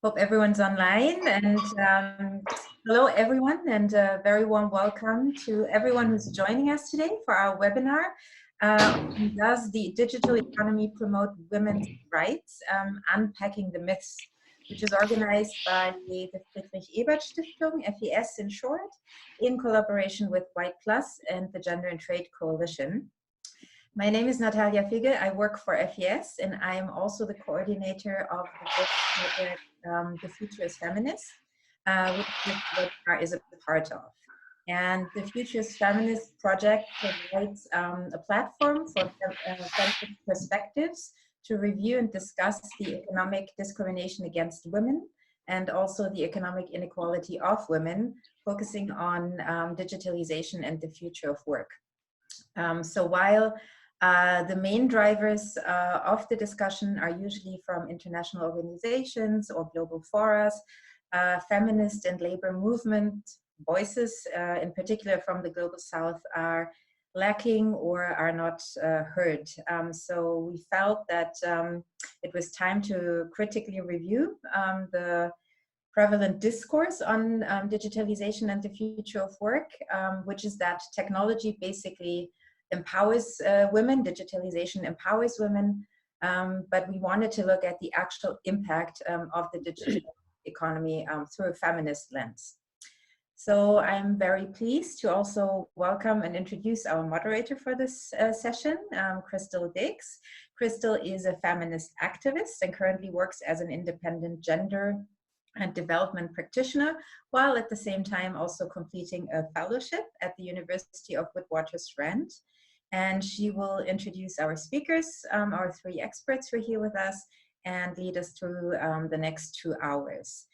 Hope everyone's online, and hello everyone, and a very warm welcome to everyone who's joining us today for our webinar. Does the digital economy promote women's rights? Unpacking the myths, which is organized by the Friedrich Ebert Stiftung, FAECYS in short, in collaboration with White Plus and the Gender and Trade Coalition. My name is Natalia Figge. I work for FAECYS, and I am also the coordinator of the book project The Future is Feminist, which this webinar is a part of. And the Future is Feminist project provides a platform for feminist perspectives to review and discuss the economic discrimination against women and also the economic inequality of women, focusing on digitalization and the future of work. So while the main drivers of the discussion are usually from international organizations or global forums, feminist and labor movement voices, in particular from the global south, are lacking or are not heard. So we felt that it was time to critically review the prevalent discourse on digitalization and the future of work, which is that technology basically empowers women, digitalization empowers women, but we wanted to look at the actual impact of the digital economy through a feminist lens. So I'm very pleased to also welcome and introduce our moderator for this session, Crystal Diggs. Crystal is a feminist activist and currently works as an independent gender and development practitioner, while at the same time also completing a fellowship at the University of Witwatersrand. And she will introduce our speakers, our three experts who are here with us, and lead us through the next 2 hours.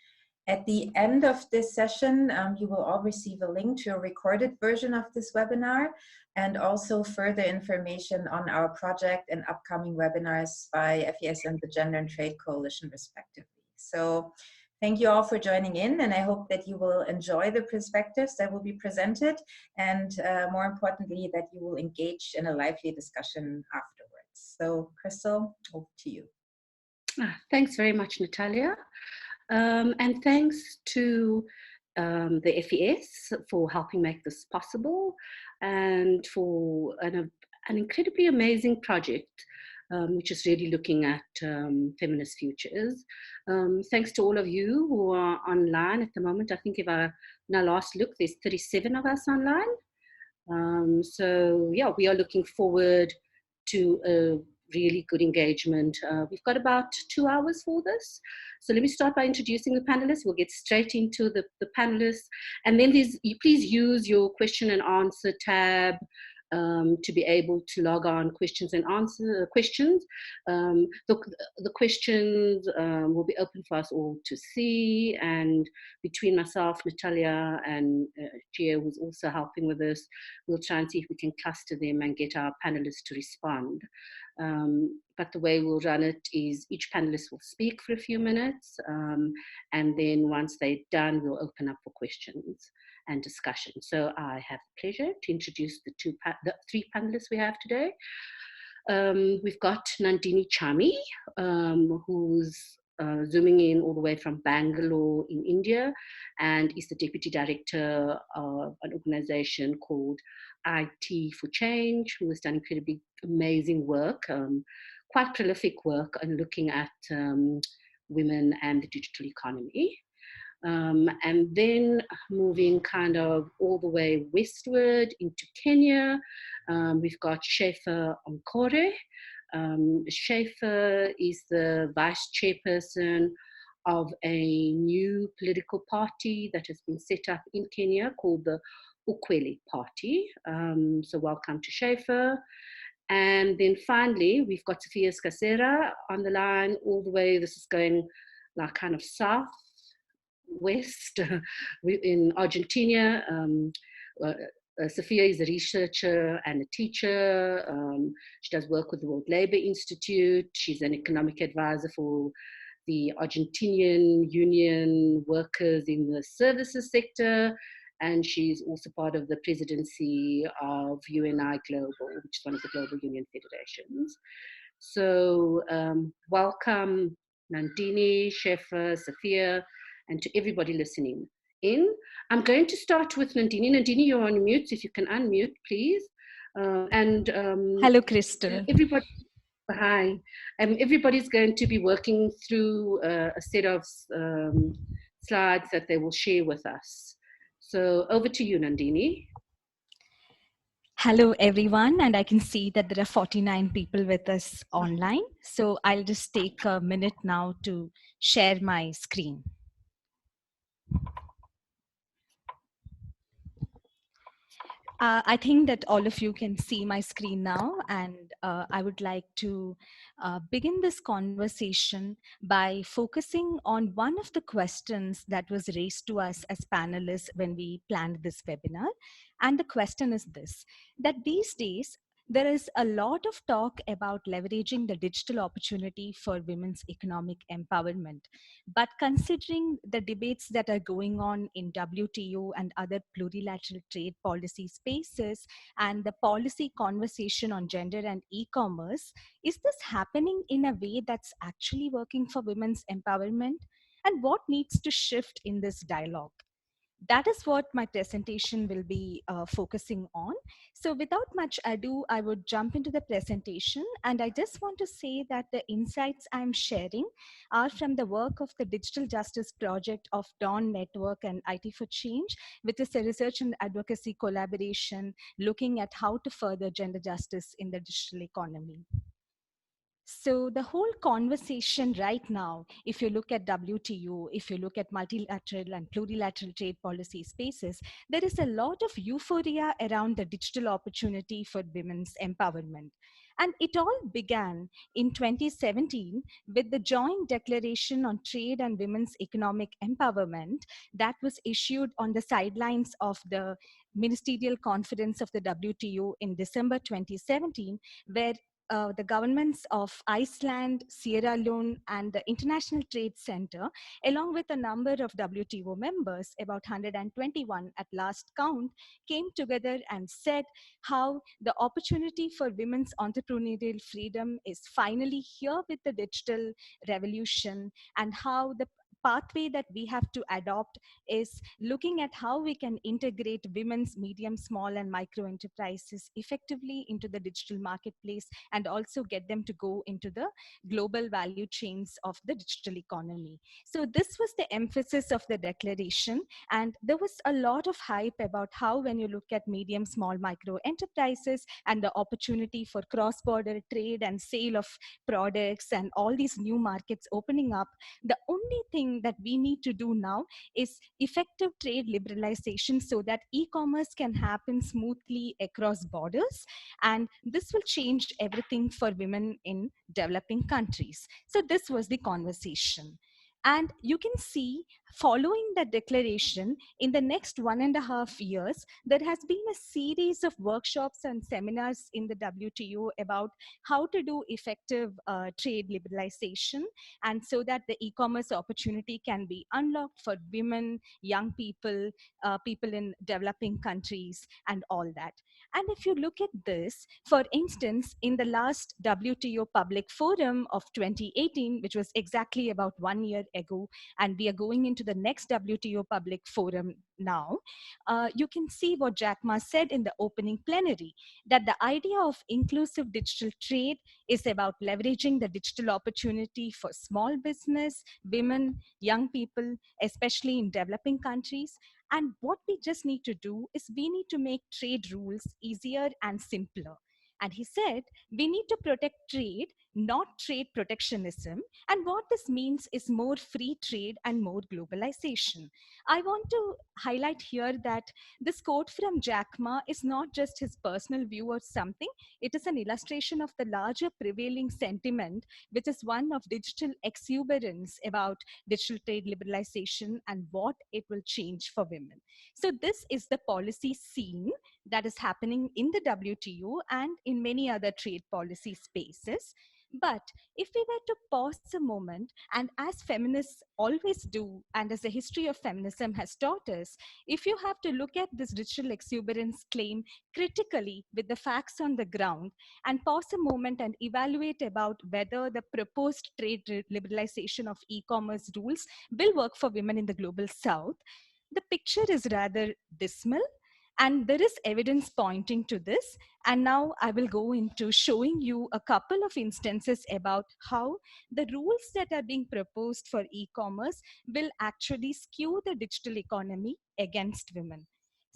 At the end of this session, you will all receive a link to a recorded version of this webinar and also further information on our project and upcoming webinars by FAECYS and the Gender and Trade Coalition respectively. So thank you all for joining in, and I hope that you will enjoy the perspectives that will be presented, and more importantly, that you will engage in a lively discussion afterwards. So Crystal, over to you. Thanks very much, Natalia. And thanks to the FAECYS for helping make this possible, and for an incredibly amazing project, which is really looking at feminist futures. Thanks to all of you who are online at the moment. I think in our last look, there's 37 of us online. So yeah, we are looking forward to a really good engagement. We've got about 2 hours for this. So let me start by introducing the panelists. We'll get straight into the panelists. And then please use your question and answer tab to be able to log on questions and answer questions. The questions will be open for us all to see, and between myself, Natalia, and Gio, who's also helping with this, we'll try and see if we can cluster them and get our panelists to respond. But the way we'll run it is each panelist will speak for a few minutes, and then once they're done, we'll open up for questions and discussion. So I have the pleasure to introduce the three panelists we have today. We've got Nandini Chami, who's zooming in all the way from Bangalore in India, and is the Deputy Director of an organization called IT for Change, who has done incredibly amazing work, quite prolific work on looking at women and the digital economy. And then moving kind of all the way westward into Kenya, we've got Scheaffer Okore. Scheaffer is the vice chairperson of a new political party that has been set up in Kenya called the Ukweli party. So welcome to Scheaffer. And then finally, we've got Sofia Scasserra on the line all the way. This is going like kind of south west in Argentina. Sofia is a researcher and a teacher. She does work with the World Labour Institute. She's an economic advisor for the Argentinian union workers in the services sector. And she's also part of the presidency of UNI Global, which is one of the global union federations. So welcome Nandini, Scheaffer, Sofia, and to everybody listening in. I'm going to start with Nandini. Nandini, you're on mute. If you can unmute, please. Hello, Crystal. Everybody, hi. Everybody's going to be working through a set of slides that they will share with us. So over to you, Nandini. Hello, everyone. And I can see that there are 49 people with us online. So I'll just take a minute now to share my screen. I think that all of you can see my screen now, and I would like to begin this conversation by focusing on one of the questions that was raised to us as panelists when we planned this webinar. And the question is this, that these days, there is a lot of talk about leveraging the digital opportunity for women's economic empowerment. But considering the debates that are going on in WTO and other plurilateral trade policy spaces and the policy conversation on gender and e-commerce, is this happening in a way that's actually working for women's empowerment? And what needs to shift in this dialogue? That is what my presentation will be focusing on. So without much ado, I would jump into the presentation. And I just want to say that the insights I'm sharing are from the work of the Digital Justice Project of Dawn Network and IT for Change, which is a research and advocacy collaboration looking at how to further gender justice in the digital economy. So the whole conversation right now, if you look at WTO, if you look at multilateral and plurilateral trade policy spaces, there is a lot of euphoria around the digital opportunity for women's empowerment. And it all began in 2017 with the Joint Declaration on Trade and Women's Economic Empowerment that was issued on the sidelines of the Ministerial Conference of the WTO in December 2017, where the governments of Iceland, Sierra Leone, and the International Trade Center, along with a number of WTO members, about 121 at last count, came together and said how the opportunity for women's entrepreneurial freedom is finally here with the digital revolution, and how the pathway that we have to adopt is looking at how we can integrate women's medium, small, and micro enterprises effectively into the digital marketplace and also get them to go into the global value chains of the digital economy. So this was the emphasis of the declaration. And there was a lot of hype about how when you look at medium, small, micro enterprises and the opportunity for cross-border trade and sale of products and all these new markets opening up, the only thing that we need to do now is effective trade liberalization so that e-commerce can happen smoothly across borders. And this will change everything for women in developing countries. So this was the conversation. And you can see, following the declaration, in the next 1.5 years, there has been a series of workshops and seminars in the WTO about how to do effective trade liberalization, and so that the e-commerce opportunity can be unlocked for women, young people, people in developing countries, and all that. And if you look at this, for instance, in the last WTO Public Forum of 2018, which was exactly about 1 year ago, and we are going into the next WTO Public Forum now, you can see what Jack Ma said in the opening plenary, that the idea of inclusive digital trade is about leveraging the digital opportunity for small business, women, young people, especially in developing countries. And what we just need to do is we need to make trade rules easier and simpler. And he said, we need to protect trade, not trade protectionism. And what this means is more free trade and more globalization. I want to highlight here that this quote from Jack Ma is not just his personal view or something. It is an illustration of the larger prevailing sentiment, which is one of digital exuberance about digital trade liberalization and what it will change for women. So this is the policy scene that is happening in the WTO and in many other trade policy spaces. But if we were to pause a moment, and as feminists always do, and as the history of feminism has taught us, if you have to look at this digital exuberance claim critically with the facts on the ground and pause a moment and evaluate about whether the proposed trade liberalization of e-commerce rules will work for women in the global south, the picture is rather dismal, and there is evidence pointing to this. And now I will go into showing you a couple of instances about how the rules that are being proposed for e-commerce will actually skew the digital economy against women.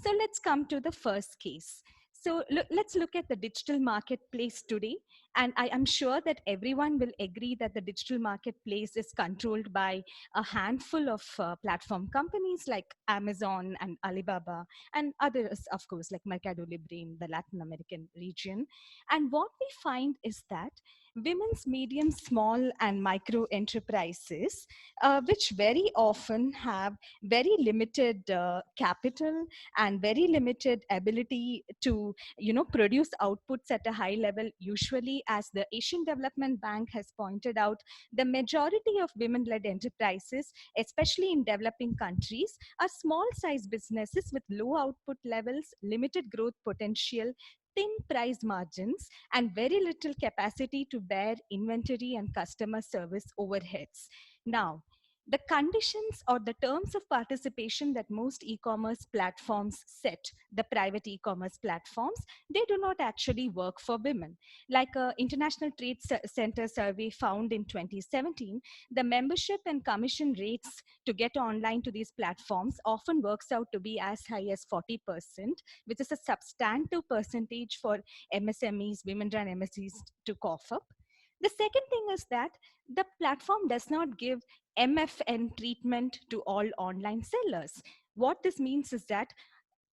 So let's come to the first case. So let's look at the digital marketplace today. And I am sure that everyone will agree that the digital marketplace is controlled by a handful of platform companies like Amazon and Alibaba, and others, of course, like Mercado Libre in the Latin American region. And what we find is that women's medium, small, and micro enterprises, which very often have very limited capital and very limited ability to, produce outputs at a high level. Usually, as the Asian Development Bank has pointed out, the majority of women-led enterprises, especially in developing countries, are small size businesses with low output levels, limited growth potential, thin price margins, and very little capacity to bear inventory and customer service overheads. Now, the conditions or the terms of participation that most e-commerce platforms set, the private e-commerce platforms, they do not actually work for women. Like a International Trade Center survey found in 2017, the membership and commission rates to get online to these platforms often works out to be as high as 40%, which is a substantive percentage for MSMEs, women-run MSMEs, to cough up. The second thing is that the platform does not give MFN treatment to all online sellers. What this means is that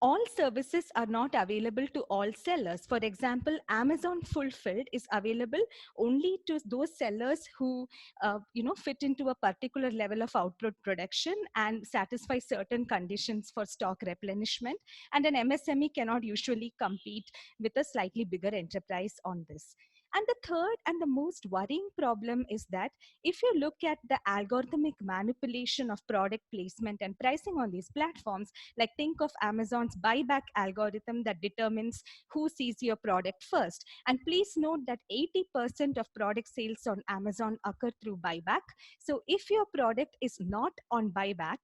all services are not available to all sellers. For example, Amazon Fulfilled is available only to those sellers who fit into a particular level of output production and satisfy certain conditions for stock replenishment. And an MSME cannot usually compete with a slightly bigger enterprise on this. And the third and the most worrying problem is that if you look at the algorithmic manipulation of product placement and pricing on these platforms, like think of Amazon's buyback algorithm that determines who sees your product first. And please note that 80% of product sales on Amazon occur through buyback. So if your product is not on buyback,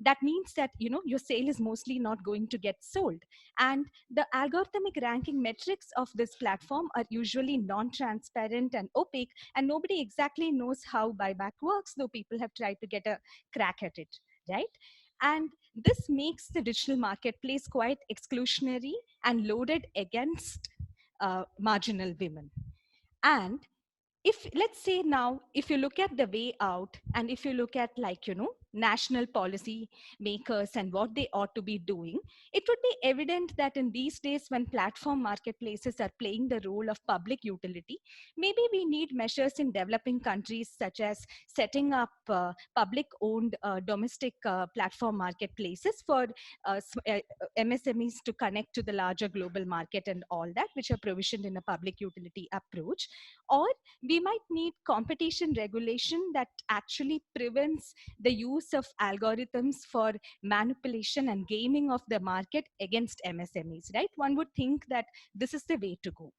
that means that your sale is mostly not going to get sold. And the algorithmic ranking metrics of this platform are usually non-transparent and opaque, and nobody exactly knows how buyback works, though people have tried to get a crack at it, right? And this makes the digital marketplace quite exclusionary and loaded against marginal women. And if, let's say now, if you look at the way out, and if you look at national policy makers and what they ought to be doing, it would be evident that in these days when platform marketplaces are playing the role of public utility, maybe we need measures in developing countries such as setting up public owned domestic platform marketplaces for MSMEs to connect to the larger global market and all that, which are provisioned in a public utility approach. Or we might need competition regulation that actually prevents the use of algorithms for manipulation and gaming of the market against MSMEs, right? One would think that this is the way to go.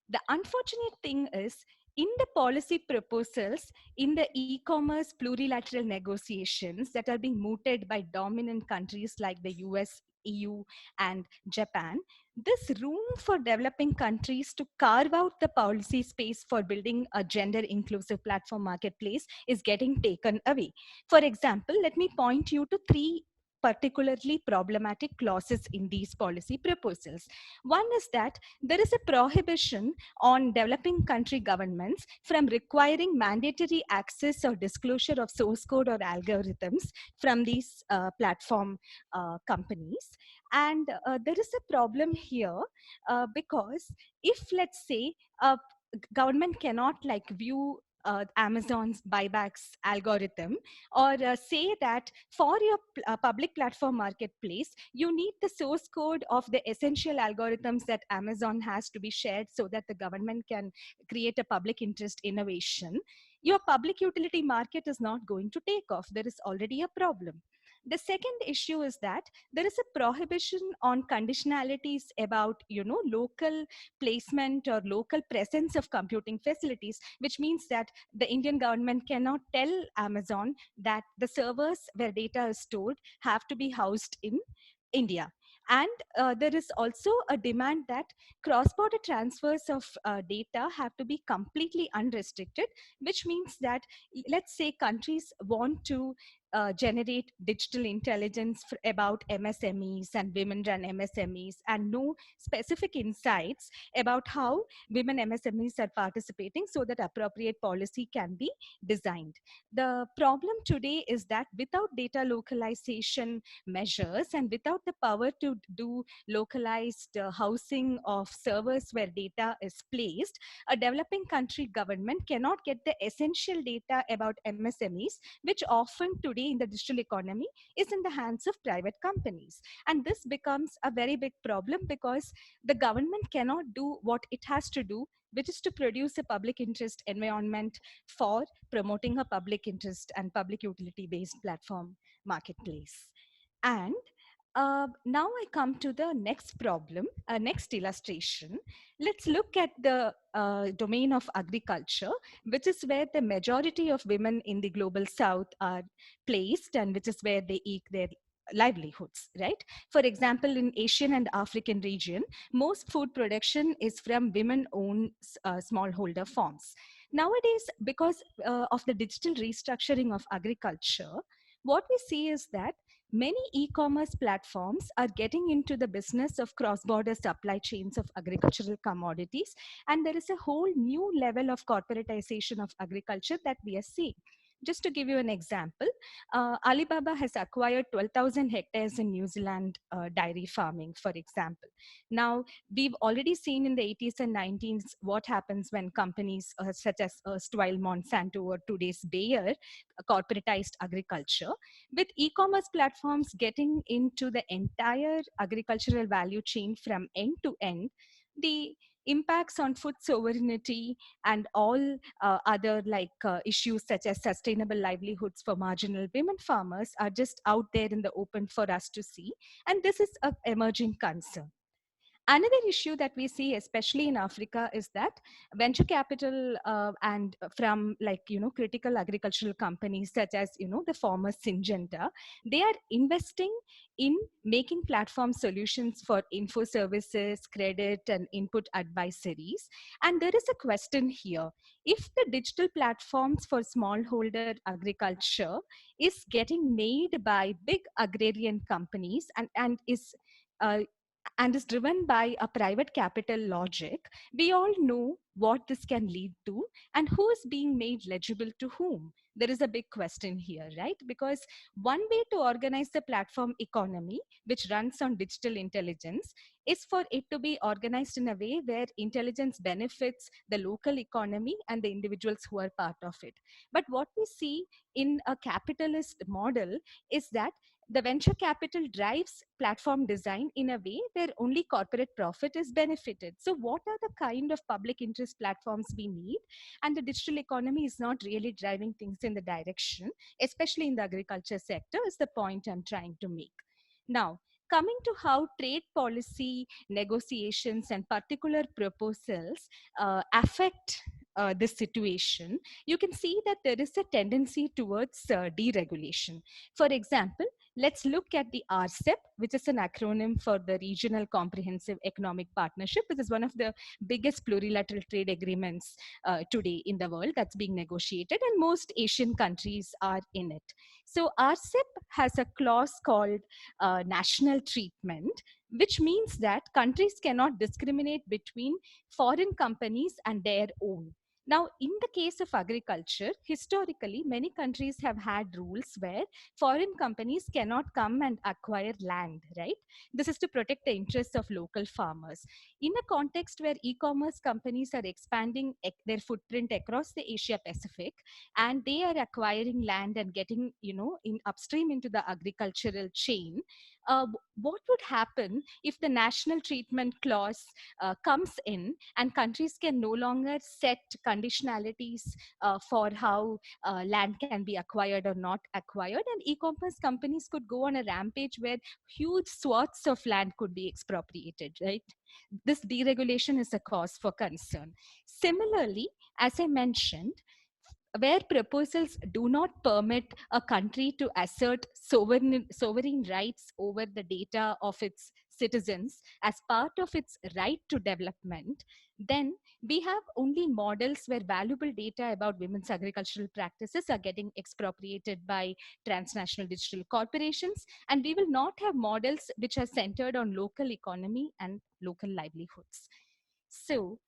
The unfortunate thing is, in the policy proposals, in the e-commerce plurilateral negotiations that are being mooted by dominant countries like the US, EU, and Japan, this room for developing countries to carve out the policy space for building a gender inclusive platform marketplace is getting taken away. For example, let me point you to three particularly problematic clauses in these policy proposals. One is that there is a prohibition on developing country governments from requiring mandatory access or disclosure of source code or algorithms from these platform companies. And there is a problem here because if, let's say, government cannot view Amazon's buybacks algorithm, or say that for your public platform marketplace, you need the source code of the essential algorithms that Amazon has to be shared so that the government can create a public interest innovation, your public utility market is not going to take off. There is already a problem. The second issue is that there is a prohibition on conditionalities about, local placement or local presence of computing facilities, which means that the Indian government cannot tell Amazon that the servers where data is stored have to be housed in India. And there is also a demand that cross-border transfers of data have to be completely unrestricted, which means that, let's say, countries want to generate digital intelligence about MSMEs and women-run MSMEs and know specific insights about how women MSMEs are participating so that appropriate policy can be designed. The problem today is that without data localization measures and without the power to do localized housing of servers where data is placed, a developing country government cannot get the essential data about MSMEs, which often today in the digital economy is in the hands of private companies. And this becomes a very big problem because the government cannot do what it has to do, which is to produce a public interest environment for promoting a public interest and public utility based platform marketplace. And now I come to the next problem, next illustration. Let's look at the domain of agriculture, which is where the majority of women in the global south are placed and which is where they eke their livelihoods, right? For example, in Asian and African region, most food production is from women-owned smallholder farms. Nowadays, because of the digital restructuring of agriculture, what we see is that many e-commerce platforms are getting into the business of cross-border supply chains of agricultural commodities, and there is a whole new level of corporatization of agriculture that we are seeing. Just to give you an example, Alibaba has acquired 12,000 hectares in New Zealand dairy farming, for example. Now, we've already seen in the 80s and 90s what happens when companies such as erstwhile Monsanto or today's Bayer corporatized agriculture. With e-commerce platforms getting into the entire agricultural value chain from end to end, the impacts on food sovereignty and all other issues such as sustainable livelihoods for marginal women farmers are just out there in the open for us to see. And this is an emerging concern. Another issue that we see, especially in Africa, is that venture capital and from critical agricultural companies such as the former Syngenta, they are investing in making platform solutions for info services, credit, and input advisories. And there is a question here: if the digital platforms for smallholder agriculture is getting made by big agrarian companies uh, and is driven by a private capital logic, we all know what this can lead to and who is being made legible to whom. There is a big question here, right? Because one way to organize the platform economy, which runs on digital intelligence, is for it to be organized in a way where intelligence benefits the local economy and the individuals who are part of it. But what we see in a capitalist model is that the venture capital drives platform design in a way where only corporate profit is benefited. So what are the kind of public interest platforms we need? And the digital economy is not really driving things in the direction, especially in the agriculture sector, is the point I'm trying to make. Now, coming to how trade policy negotiations and particular proposals affect this situation, you can see that there is a tendency towards deregulation. For example, let's look at the RCEP, which is an acronym for the Regional Comprehensive Economic Partnership, which is one of the biggest plurilateral trade agreements today in the world that's being negotiated, and most Asian countries are in it. So RCEP has a clause called national treatment, which means that countries cannot discriminate between foreign companies and their own. Now, in the case of agriculture, historically, many countries have had rules where foreign companies cannot come and acquire land, right? This is to protect the interests of local farmers. In a context where e-commerce companies are expanding their footprint across the Asia Pacific, and they are acquiring land and getting, in upstream into the agricultural chain, what would happen if the national treatment clause comes in and countries can no longer set conditionalities for how land can be acquired or not acquired, and e-commerce companies could go on a rampage where huge swaths of land could be expropriated, right? This deregulation is a cause for concern. Similarly, as I mentioned, where proposals do not permit a country to assert sovereign rights over the data of its citizens as part of its right to development, then we have only models where valuable data about women's agricultural practices are getting expropriated by transnational digital corporations, and we will not have models which are centered on local economy and local livelihoods. So,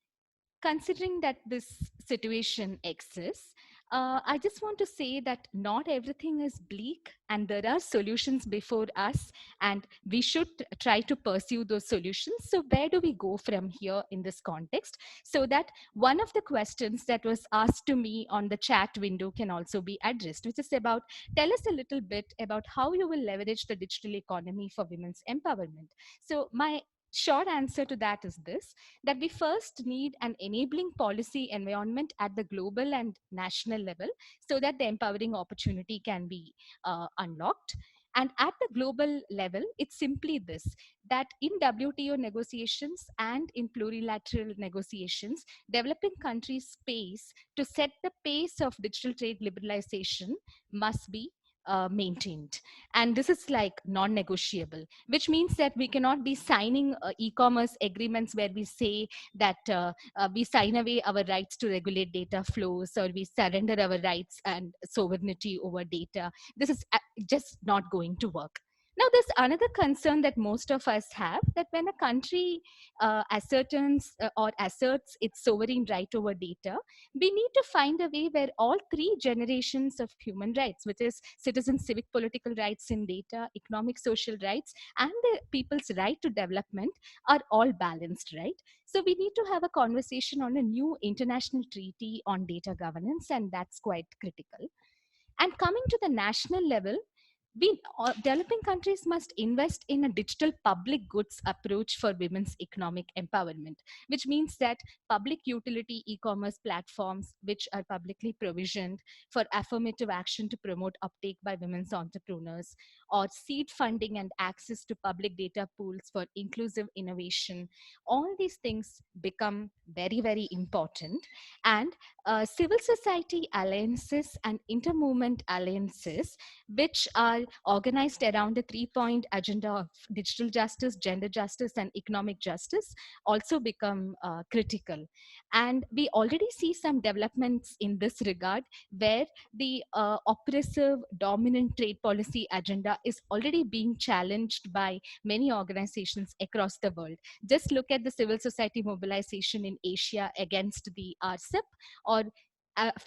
considering that this situation exists, I just want to say that not everything is bleak and there are solutions before us, and we should try to pursue those solutions. So, where do we go from here in this context? So that one of the questions that was asked to me on the chat window can also be addressed, which is about tell us a little bit about how you will leverage the digital economy for women's empowerment. So, my short answer to that is this, that we first need an enabling policy environment at the global and national level so that the empowering opportunity can be unlocked. And at the global level, it's simply this, that in WTO negotiations and in plurilateral negotiations, developing countries' space to set the pace of digital trade liberalization must be maintained. And this is like non-negotiable, which means that we cannot be signing e-commerce agreements where we say that we sign away our rights to regulate data flows, or we surrender our rights and sovereignty over data. This is just not going to work. Now, there's another concern that most of us have, that when a country asserts its sovereign right over data, we need to find a way where all three generations of human rights, which is citizen civic political rights in data, economic social rights, and the people's right to development, are all balanced, right? So we need to have a conversation on a new international treaty on data governance, and that's quite critical. And coming to the national level, developing countries must invest in a digital public goods approach for women's economic empowerment, which means that public utility e-commerce platforms which are publicly provisioned for affirmative action to promote uptake by women's entrepreneurs, or seed funding and access to public data pools for inclusive innovation, all these things become very, very important. And civil society alliances and inter-movement alliances, which are organized around a three-point agenda of digital justice, gender justice, and economic justice, also become critical. And we already see some developments in this regard, where the oppressive, dominant trade policy agenda is already being challenged by many organizations across the world. Just look at the civil society mobilization in Asia against the RCEP, or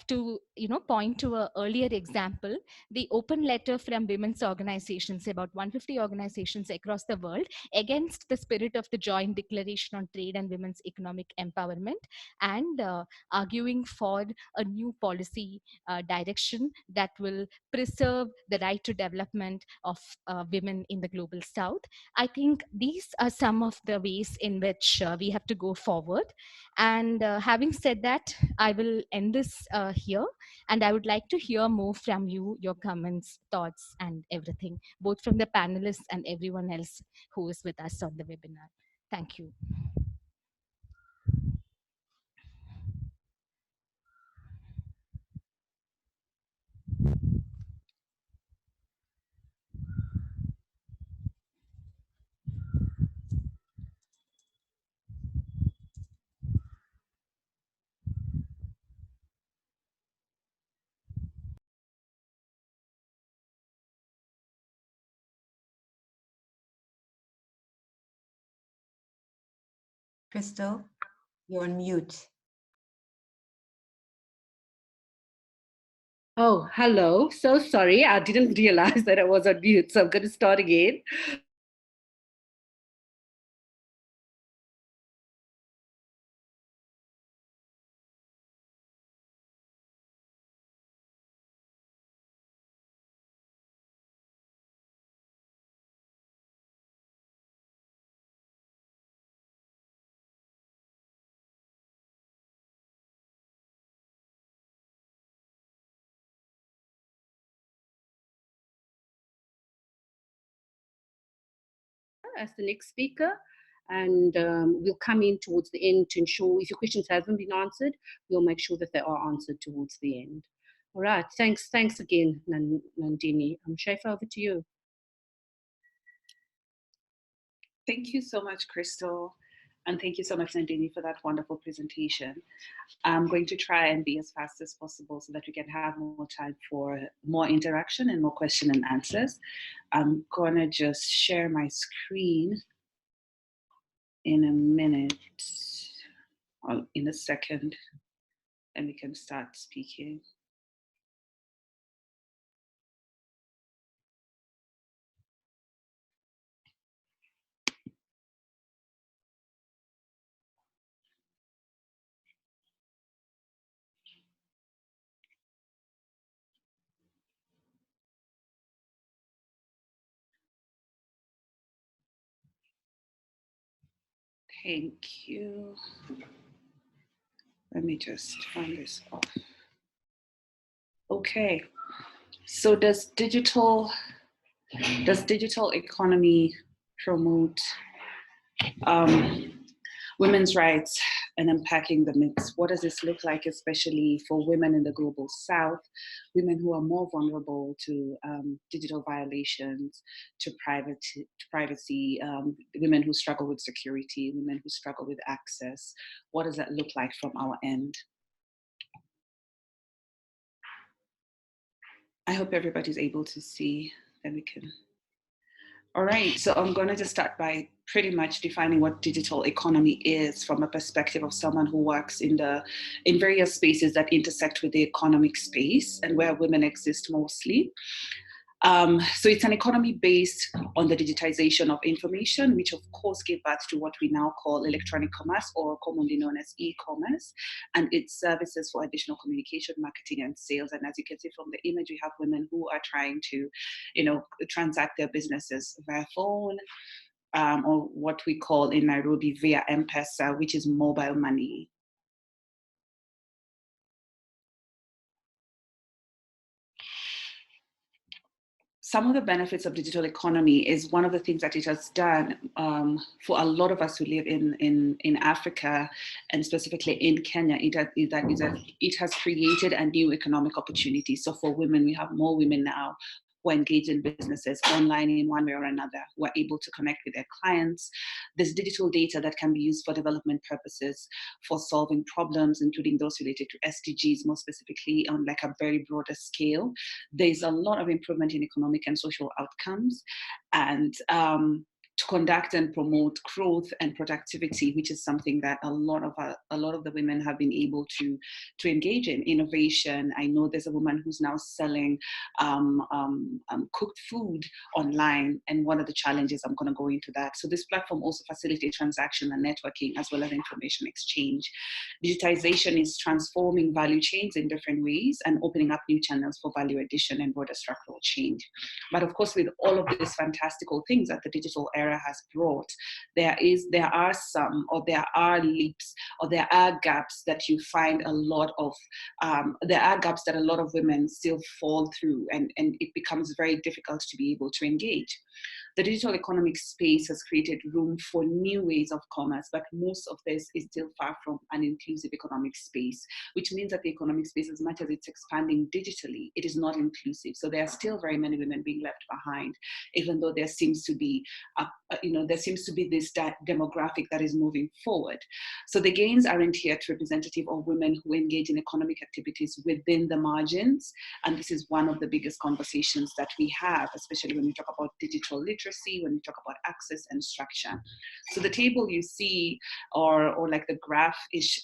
to point to an earlier example, the open letter from women's organizations, about 150 organizations across the world, against the spirit of the Joint Declaration on Trade and Women's Economic Empowerment, and arguing for a new policy direction that will preserve the right to development of women in the global South. I think these are some of the ways in which we have to go forward. And having said that, I will end this here. And I would like to hear more from you, your comments, thoughts, and everything, both from the panelists and everyone else who is with us on the webinar. Thank you. Crystal, you're on mute. Oh, hello. So sorry. I didn't realize that I was on mute. So I'm going to start again. As the next speaker, and we'll come in towards the end to ensure if your questions haven't been answered, we'll make sure that they are answered towards the end. All right, thanks again, Nandini. Scheaffer, over to you. Thank you so much, Crystal, and thank you so much, Nandini, for that wonderful presentation. I'm going to try and be as fast as possible so that we can have more time for more interaction and more question and answers. I'm gonna just share my screen in a minute, or in a second, and we can start speaking. Thank you. Let me just turn this off. Okay, so does digital economy promote women's rights and unpacking the myths? What does this look like, especially for women in the global south, women who are more vulnerable to digital violations, to privacy, women who struggle with security, women who struggle with access? What does that look like from our end? I hope everybody's able to see, then we can. All right, so I'm going to just start by pretty much defining what digital economy is from a perspective of someone who works in various spaces that intersect with the economic space and where women exist mostly. So it's an economy based on the digitization of information, which of course gave birth to what we now call electronic commerce, or commonly known as e-commerce, and its services for additional communication, marketing, and sales. And as you can see from the image, we have women who are trying to, transact their businesses via phone, or what we call in Nairobi via M-Pesa, which is mobile money. Some of the benefits of digital economy is one of the things that it has done for a lot of us who live in Africa, and specifically in Kenya. It has created a new economic opportunity. So for women, we have more women now who are engaged in businesses online in one way or another, who are able to connect with their clients. There's digital data that can be used for development purposes, for solving problems, including those related to SDGs, more specifically on like a very broader scale. There's a lot of improvement in economic and social outcomes, and to conduct and promote growth and productivity, which is something that a lot of the women have been able to engage in. Innovation. I know there's a woman who's now selling cooked food online, and one of the challenges, I'm going to go into that. So this platform also facilitates transaction and networking, as well as information exchange. Digitization is transforming value chains in different ways and opening up new channels for value addition and broader structural change. But of course, with all of these fantastical things that the digital era has brought, there are leaps, or there are gaps that you find there are gaps that a lot of women still fall through, and it becomes very difficult to be able to engage. The digital economic space has created room for new ways of commerce, but most of this is still far from an inclusive economic space, which means that the economic space, as much as it's expanding digitally, it is not inclusive. So there are still very many women being left behind, even though there seems to be this demographic that is moving forward. So the gains aren't yet representative of women who engage in economic activities within the margins, and this is one of the biggest conversations that we have, especially when we talk about digital literacy literacy, when we talk about access and structure. So the table you see, or like the graph-ish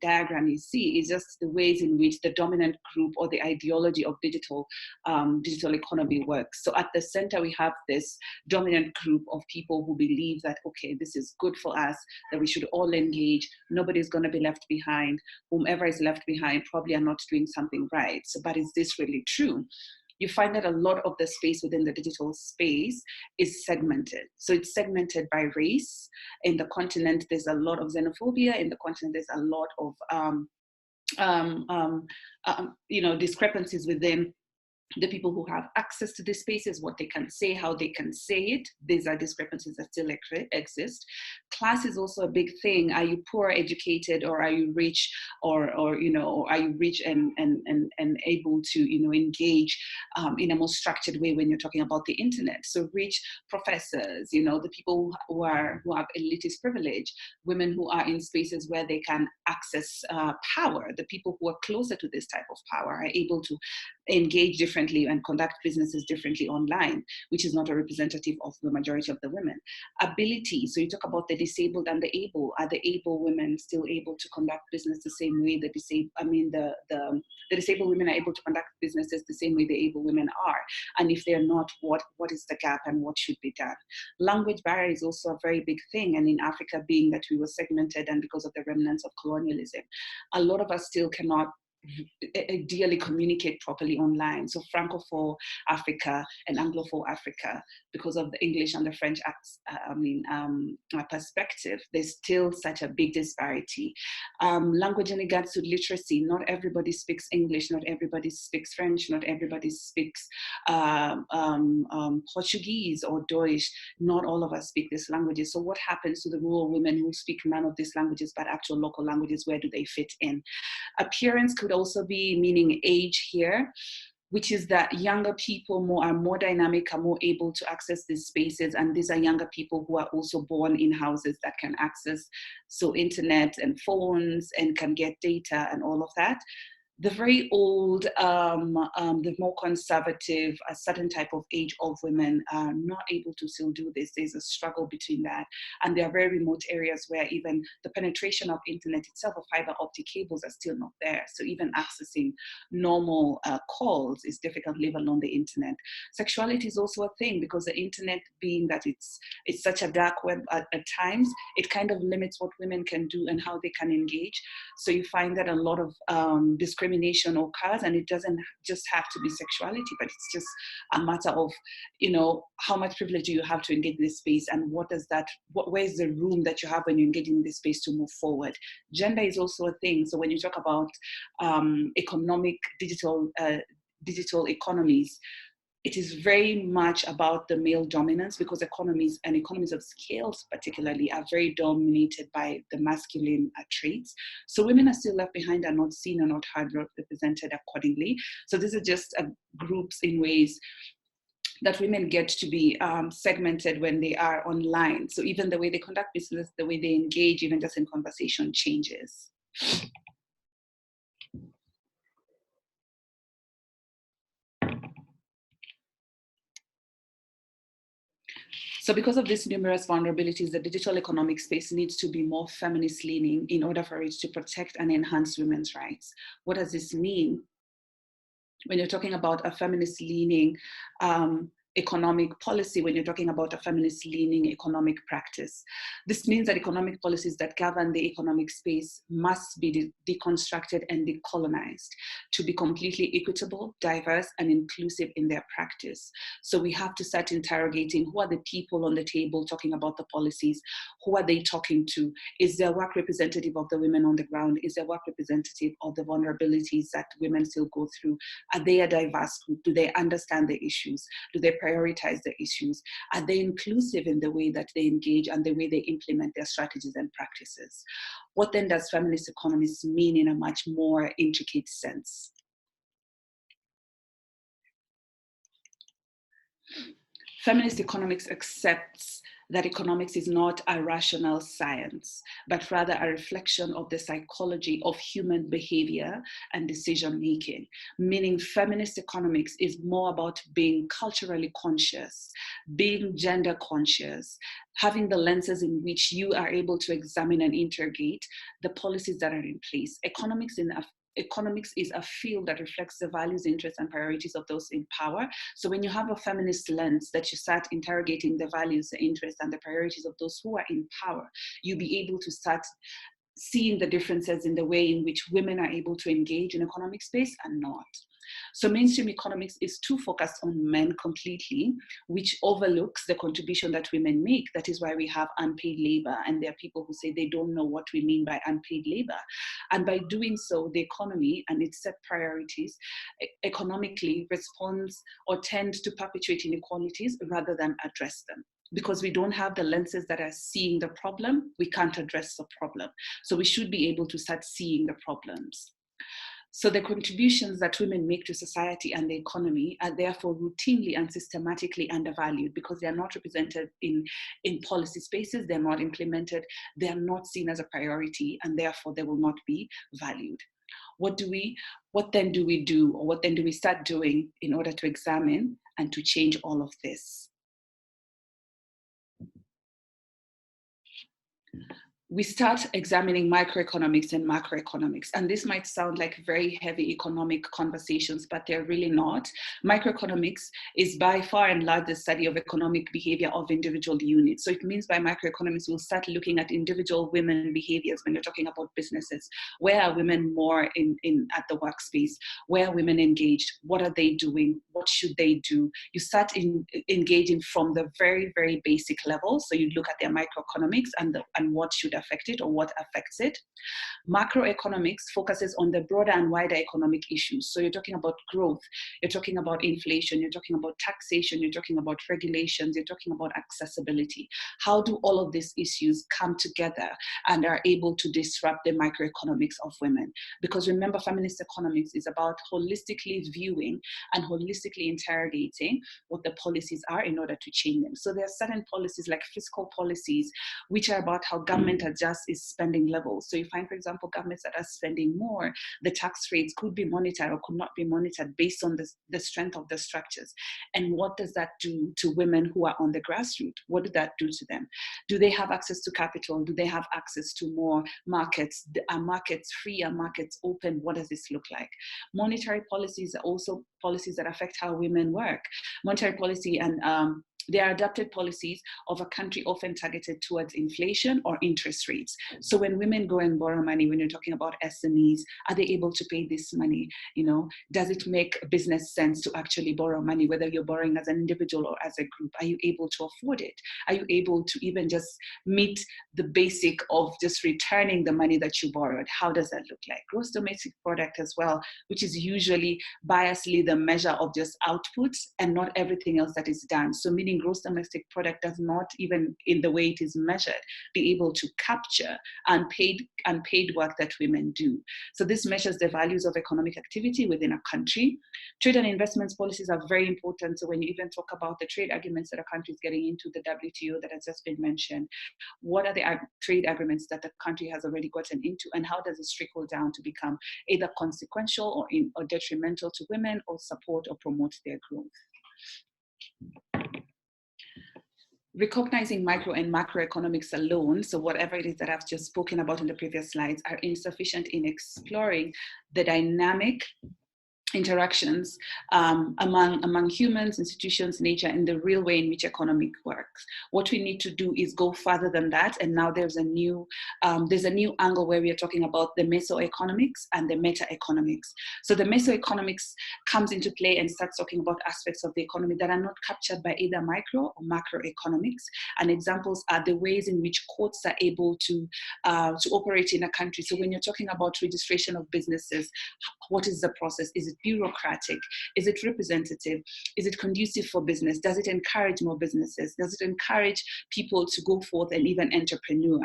diagram you see, is just the ways in which the dominant group or the ideology of digital economy works. So at the center, we have this dominant group of people who believe that, okay, this is good for us, that we should all engage, nobody's going to be left behind, whomever is left behind probably are not doing something right. So, but is this really true? You find that a lot of the space within the digital space is segmented. So it's segmented by race. In the continent, there's a lot of xenophobia. In the continent, there's a lot of discrepancies within the people who have access to these spaces, what they can say, how they can say it. These are discrepancies that still exist. Class is also a big thing. Are you poor educated, or are you rich, or are you rich and able to engage in a more structured way when you're talking about the internet? So rich professors, the people who have elitist privilege, women who are in spaces where they can access power, the people who are closer to this type of power are able to engage differently and conduct businesses differently online, which is not a representative of the majority of the women. Ability, so you talk about the disabled and the able. Are the able women still able to conduct business the same way the disabled women are able to conduct businesses the same way the able women are? And if they're not, what is the gap and what should be done? Language barrier is also a very big thing. And in Africa, being that we were segmented and because of the remnants of colonialism, a lot of us still cannot ideally communicate properly online. So Francophone Africa and Anglophone Africa, because of the English and the French perspective, there's still such a big disparity. Language in regards to literacy, not everybody speaks English, not everybody speaks French, not everybody speaks Portuguese or Deutsch. Not all of us speak these languages. So what happens to the rural women who speak none of these languages but actual local languages? Where do they fit in? Appearance could also be meaning age here, which is that younger people are more dynamic, are more able to access these spaces. And these are younger people who are also born in houses that can access internet and phones and can get data and all of that. The very old, the more conservative, a certain type of age of women are not able to still do this. There's a struggle between that. And there are very remote areas where even the penetration of internet itself, or fiber optic cables, are still not there. So even accessing normal calls is difficult, let alone the internet. Sexuality is also a thing, because the internet, being that it's such a dark web at times, it kind of limits what women can do and how they can engage. So you find that a lot of discrimination occurs, and it doesn't just have to be sexuality, but it's just a matter of, how much privilege do you have to engage in this space, and where's the room that you have when you engage in this space to move forward. Gender is also a thing. So when you talk about economic digital economies, it is very much about the male dominance, because economies and economies of scales particularly are very dominated by the masculine traits. So women are still left behind, are not seen, are not heard, represented accordingly. So these are just groups in ways that women get to be segmented when they are online. So even the way they conduct business, the way they engage, even just in conversation, changes. So because of these numerous vulnerabilities, the digital economic space needs to be more feminist leaning in order for it to protect and enhance women's rights. What does this mean? When you're talking about a feminist leaning economic policy, when you're talking about a feminist leaning economic practice, this means that economic policies that govern the economic space must be deconstructed and decolonized to be completely equitable, diverse, and inclusive in their practice. So we have to start interrogating, who are the people on the table talking about the policies? Who are they talking to? Is their work representative of the women on the ground? Is their work representative of the vulnerabilities that women still go through? Are they a diverse group? Do they understand the issues? Do they prioritize the issues? Are they inclusive in the way that they engage and the way they implement their strategies and practices? What then does feminist economists mean in a much more intricate sense? Feminist economics accepts that economics is not a rational science, but rather a reflection of the psychology of human behavior and decision-making. Meaning feminist economics is more about being culturally conscious, being gender conscious, having the lenses in which you are able to examine and interrogate the policies that are in place. Economics is a field that reflects the values, interests, and priorities of those in power. So when you have a feminist lens that you start interrogating the values, the interests, and the priorities of those who are in power, you'll be able to start seeing the differences in the way in which women are able to engage in economic space and not. So mainstream economics is too focused on men completely, which overlooks the contribution that women make. That is why we have unpaid labor, and there are people who say they don't know what we mean by unpaid labor. And by doing so, the economy and its set priorities economically responds or tends to perpetuate inequalities rather than address them. Because we don't have the lenses that are seeing the problem, we can't address the problem. So we should be able to start seeing the problems. So the contributions that women make to society and the economy are therefore routinely and systematically undervalued because they are not represented in policy spaces, they're not implemented, they are not seen as a priority, and therefore they will not be valued. What then do we do, or what then do we start doing in order to examine and to change all of this? We start examining microeconomics and macroeconomics. And this might sound like very heavy economic conversations, but they're really not. Microeconomics is by far and large the study of economic behavior of individual units. So it means by microeconomics, we'll start looking at individual women behaviors when you're talking about businesses. Where are women more at the workspace? Where are women engaged? What are they doing? What should they do? You start engaging from the very, very basic level. So you look at their microeconomics and what should affect it or what affects it. Macroeconomics focuses on the broader and wider economic issues. So you're talking about growth, you're talking about inflation, you're talking about taxation, you're talking about regulations, you're talking about accessibility. How do all of these issues come together and are able to disrupt the microeconomics of women? Because remember, feminist economics is about holistically viewing and holistically interrogating what the policies are in order to change them. So there are certain policies like fiscal policies, which are about how government adjusts its spending levels. So you find, for example, governments that are spending more, the tax rates could be monitored or could not be monitored based on the strength of the structures. And what does that do to women who are on the grassroots? What did that do to them? Do they have access to capital? Do they have access to more markets? Are markets free? Are markets open? What does this look like? Monetary policies are also policies that affect how women work. Monetary policy and they are adapted policies of a country often targeted towards inflation or interest rates. So when women go and borrow money, when you're talking about SMEs, are they able to pay this money? You know, does it make business sense to actually borrow money, whether you're borrowing as an individual or as a group? Are you able to afford it? Are you able to even just meet the basic of just returning the money that you borrowed? How does that look like? Gross domestic product as well, which is usually biasly the measure of just outputs and not everything else that is done. So meaning gross domestic product does not, even in the way it is measured, be able to capture unpaid work that women do. So this measures the values of economic activity within a country. Trade and investments policies are very important. So when you even talk about the trade agreements that a country is getting into, the WTO that has just been mentioned, what are the trade agreements that the country has already gotten into, and how does it trickle down to become either consequential or detrimental to women, or support or promote their growth? Recognizing micro and macroeconomics alone, so whatever it is that I've just spoken about in the previous slides, are insufficient in exploring the dynamic interactions among humans, institutions, nature, and the real way in which economic works. What we need to do is go further than that, and now there's a new angle where we are talking about the mesoeconomics and the meta-economics. So the mesoeconomics comes into play and starts talking about aspects of the economy that are not captured by either micro or macroeconomics. And examples are the ways in which courts are able to operate in a country. So when you're talking about registration of businesses, what is the process? Is it bureaucratic? Is it representative? Is it conducive for business? Does it encourage more businesses? Does it encourage people to go forth and even entrepreneur?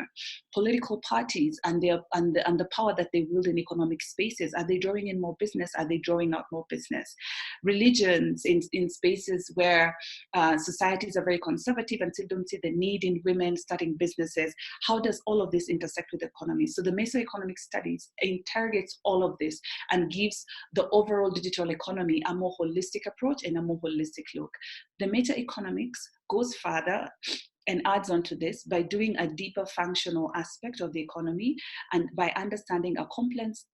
Political parties and the power that they wield in economic spaces, are they drawing in more business? Are they drawing out more business? Religions in spaces where societies are very conservative and still don't see the need in women starting businesses. How does all of this intersect with the economy? So the mesoeconomic studies interrogates all of this and gives the overall digital economy a more holistic approach and a more holistic look. The meta-economics goes further and adds on to this by doing a deeper functional aspect of the economy and by understanding a complex,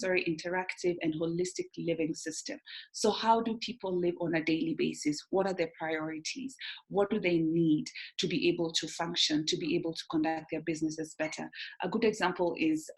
very interactive and holistic living system. So how do people live on a daily basis? What are their priorities? What do they need to be able to function, to be able to conduct their businesses better? A good example is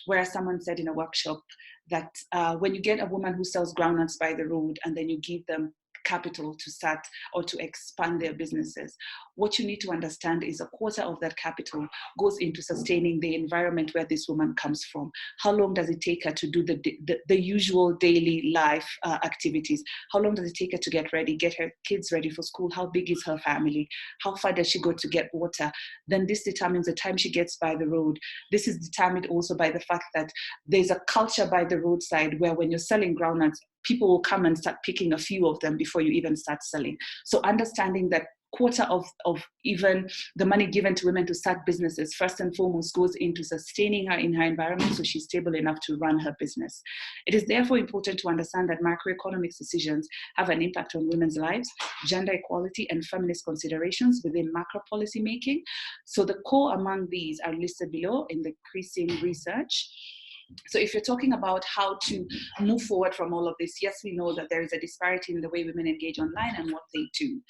where someone said in a workshop that when you get a woman who sells groundnuts by the road and then you give them capital to start or to expand their businesses, what you need to understand is a quarter of that capital goes into sustaining the environment where this woman comes from. How long does it take her to do the usual daily life activities? How long does it take her to get ready, get her kids ready for school? How big is her family? How far does she go to get water? Then this determines the time she gets by the road. This is determined also by the fact that there's a culture by the roadside where when you're selling groundnuts, people will come and start picking a few of them before you even start selling. So understanding that quarter of even the money given to women to start businesses, first and foremost, goes into sustaining her in her environment so she's stable enough to run her business. It is therefore important to understand that macroeconomics decisions have an impact on women's lives, gender equality, and feminist considerations within macro policy making. So the core among these are listed below in the increasing research. So if you're talking about how to move forward from all of this, yes, we know that there is a disparity in the way women engage online and what they do.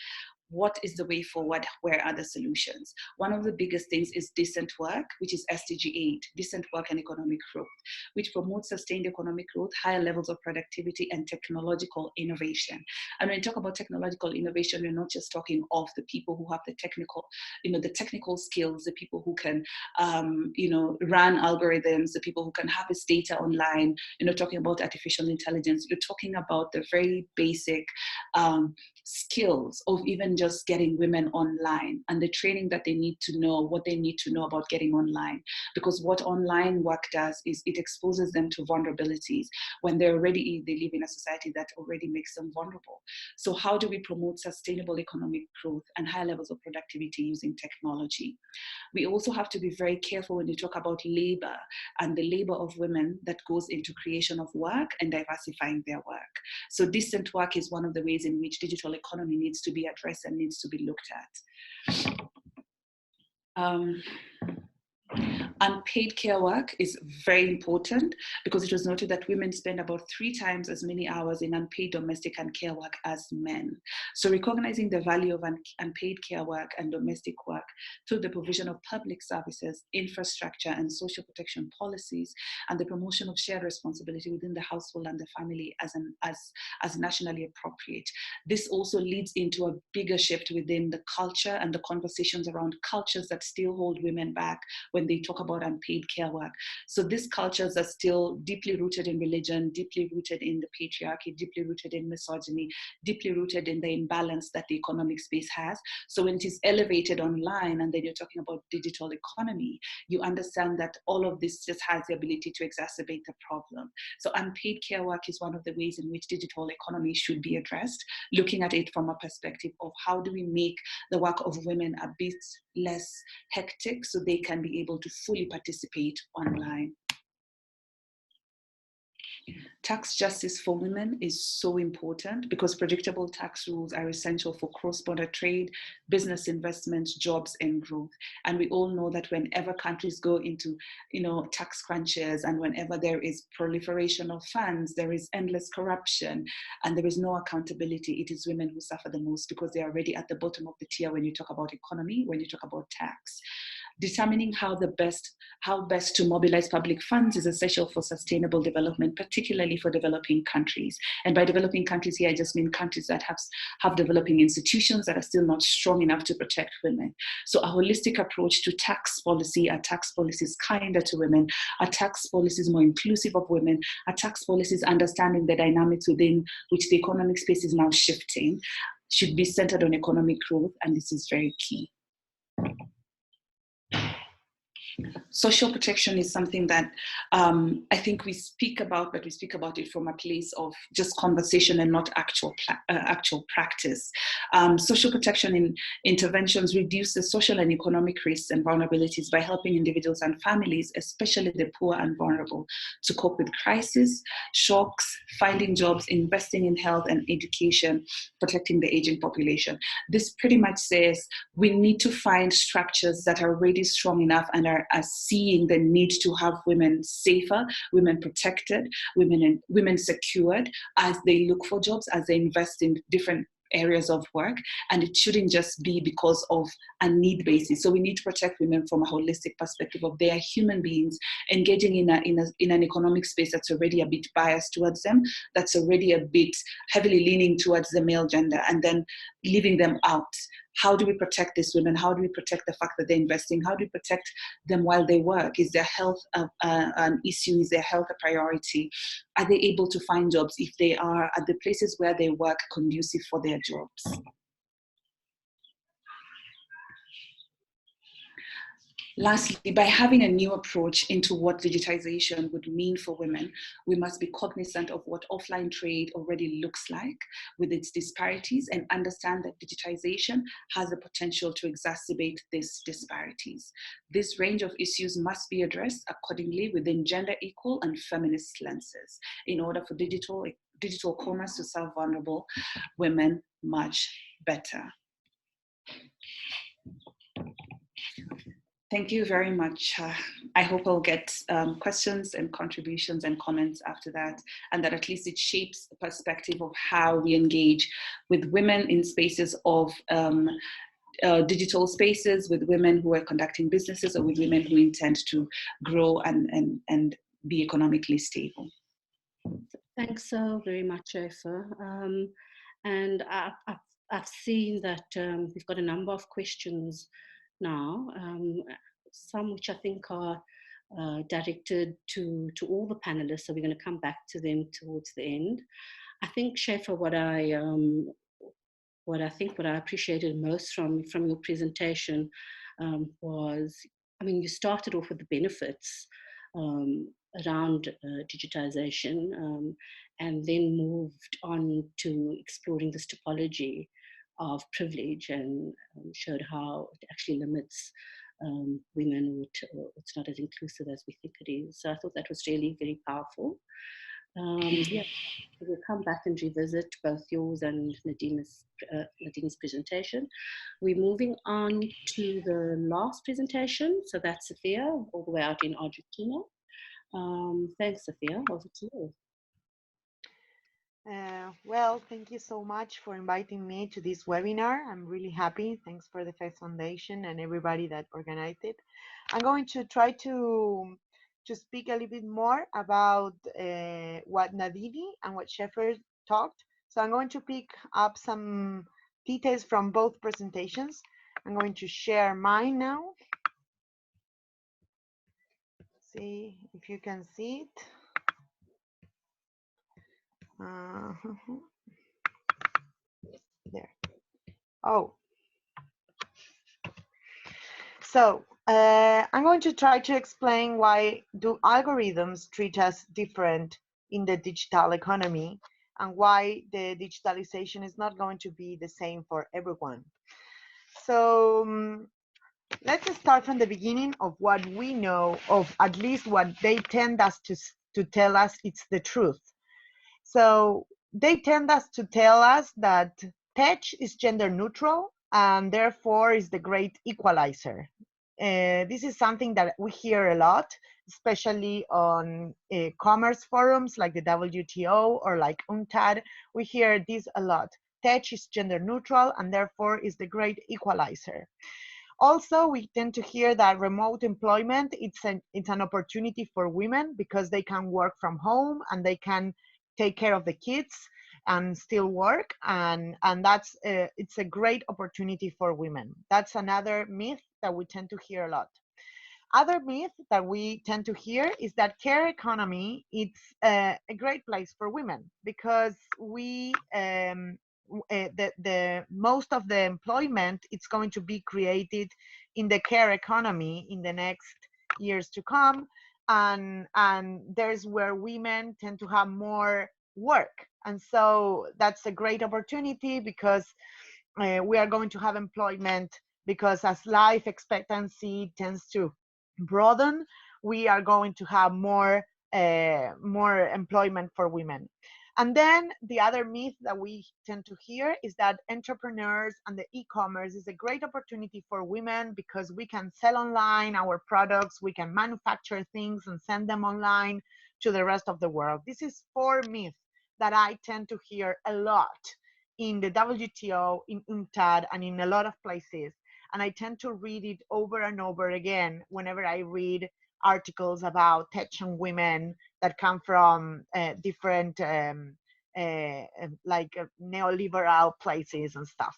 What is the way forward? Where are the solutions? One of the biggest things is decent work, which is SDG 8, decent work and economic growth, which promotes sustained economic growth, higher levels of productivity, and technological innovation. And when we talk about technological innovation, we're not just talking of the people who have the technical skills, the people who can, run algorithms, the people who can harvest data online. You're not talking about artificial intelligence. You're talking about the very basic skills of even just getting women online and the training that they need to know, what they need to know about getting online. Because what online work does is it exposes them to vulnerabilities when they live in a society that already makes them vulnerable. So how do we promote sustainable economic growth and high levels of productivity using technology? We also have to be very careful when you talk about labor and the labor of women that goes into creation of work and diversifying their work. So decent work is one of the ways in which digital economy needs to be addressed and needs to be looked at. Unpaid care work is very important because it was noted that women spend about 3 times as many hours in unpaid domestic and care work as men. So recognizing the value of unpaid care work and domestic work through the provision of public services, infrastructure, and social protection policies, and the promotion of shared responsibility within the household and the family as nationally appropriate. This also leads into a bigger shift within the culture and the conversations around cultures that still hold women back when they talk about unpaid care work. So these cultures are still deeply rooted in religion, deeply rooted in the patriarchy, deeply rooted in misogyny, deeply rooted in the imbalance that the economic space has. So when it is elevated online and then you're talking about digital economy, you understand that all of this just has the ability to exacerbate the problem. So unpaid care work is one of the ways in which digital economy should be addressed, looking at it from a perspective of how do we make the work of women a bit less hectic so they can be able to fully participate online. Tax justice for women is so important because predictable tax rules are essential for cross-border trade, business investments, jobs, and growth. And we all know that whenever countries go into, tax crunches and whenever there is proliferation of funds, there is endless corruption and there is no accountability. It is women who suffer the most because they are already at the bottom of the tier when you talk about economy, when you talk about tax. Determining how best to mobilize public funds is essential for sustainable development, particularly for developing countries. And by developing countries here, I just mean countries that have developing institutions that are still not strong enough to protect women. So a holistic approach to tax policy, a tax policy is kinder to women, a tax policy is more inclusive of women, a tax policy is understanding the dynamics within which the economic space is now shifting, should be centered on economic growth, and this is very key. Social protection is something that I think we speak about, but we speak about it from a place of just conversation and not actual practice. Social protection interventions reduce the social and economic risks and vulnerabilities by helping individuals and families, especially the poor and vulnerable, to cope with crises, shocks, finding jobs, investing in health and education, protecting the aging population. This pretty much says we need to find structures that are already strong enough and are seeing the need to have women safer, women protected, women secured as they look for jobs, as they invest in different areas of work, and it shouldn't just be because of a need basis. So we need to protect women from a holistic perspective of they are human beings engaging in an economic space that's already a bit biased towards them, that's already a bit heavily leaning towards the male gender, and then leaving them out. How do we protect these women? How do we protect the fact that they're investing? How do we protect them while they work? Is their health an issue? Is their health a priority? Are they able to find jobs if they are at the places where they work conducive for their jobs? Lastly, by having a new approach into what digitization would mean for women, we must be cognizant of what offline trade already looks like with its disparities and understand that digitization has the potential to exacerbate these disparities. This range of issues must be addressed accordingly within gender equal and feminist lenses in order for digital commerce to serve vulnerable women much better. Thank you very much. I hope I'll get questions and contributions and comments after that, and that at least it shapes the perspective of how we engage with women in spaces of digital spaces, with women who are conducting businesses, or with women who intend to grow and be economically stable. Thanks so very much, Scheaffer. And I've seen that we've got a number of questions now, some which I think are directed to all the panelists, so we're going to come back to them towards the end. I think, Scheaffer, what I appreciated most from your presentation was, I mean, you started off with the benefits around digitization, and then moved on to exploring this topology of privilege, and showed how it actually limits women, or it's not as inclusive as we think it is. So I thought that was really very powerful. Yeah, we'll come back and revisit both yours and Nadine's presentation. We're moving on to the last presentation, so that's Sofia, all the way out in Argentina. Thanks, Sofia, over to you. Well, thank you so much for inviting me to this webinar. I'm really happy. Thanks for the FAECYS Foundation and everybody that organized it. I'm going to try to speak a little bit more about what Nandini and what Scheaffer talked. So I'm going to pick up some details from both presentations. I'm going to share mine now. See if you can see it. There. Oh. So I'm going to try to explain why do algorithms treat us different in the digital economy, and why the digitalization is not going to be the same for everyone. So let's start from the beginning of what we know, of at least what they tend us to tell us it's the truth. So they tend us to tell us that tech is gender neutral and therefore is the great equalizer. This is something that we hear a lot, especially on commerce forums like the WTO or like UNTREF. We hear this a lot. Tech is gender neutral and therefore is the great equalizer. Also, we tend to hear that remote employment, it's an opportunity for women because they can work from home and they can take care of the kids and still work, and that's it's a great opportunity for women. That's another myth that we tend to hear a lot. Other myth that we tend to hear is that care economy, it's a great place for women because the most of the employment, it's going to be created in the care economy in the next years to come, and there's where women tend to have more work, and so that's a great opportunity because we are going to have employment, because as life expectancy tends to broaden, we are going to have more employment for women. And then the other myth that we tend to hear is that entrepreneurs and the e-commerce is a great opportunity for women because we can sell online our products, we can manufacture things and send them online to the rest of the world. This is four myths that I tend to hear a lot in the WTO, in UNTAD, and in a lot of places. And I tend to read it over and over again whenever I read articles about Chechen women that come from different neoliberal places and stuff.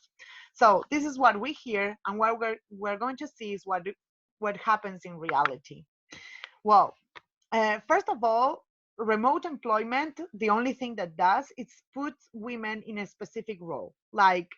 So this is what we hear, and what we're going to see is what happens in reality. Well, first of all, remote employment, the only thing that does is puts women in a specific role. Like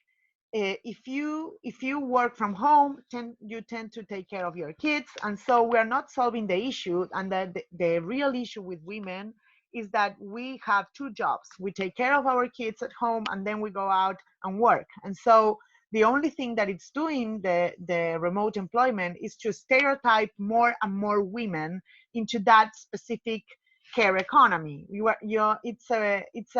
if you work from home, you tend to take care of your kids, and so we are not solving the issue. And the real issue with women is that we have two jobs. We take care of our kids at home, and then we go out and work. And so the only thing that it's doing, the remote employment, is to stereotype more and more women into that specific care economy. It's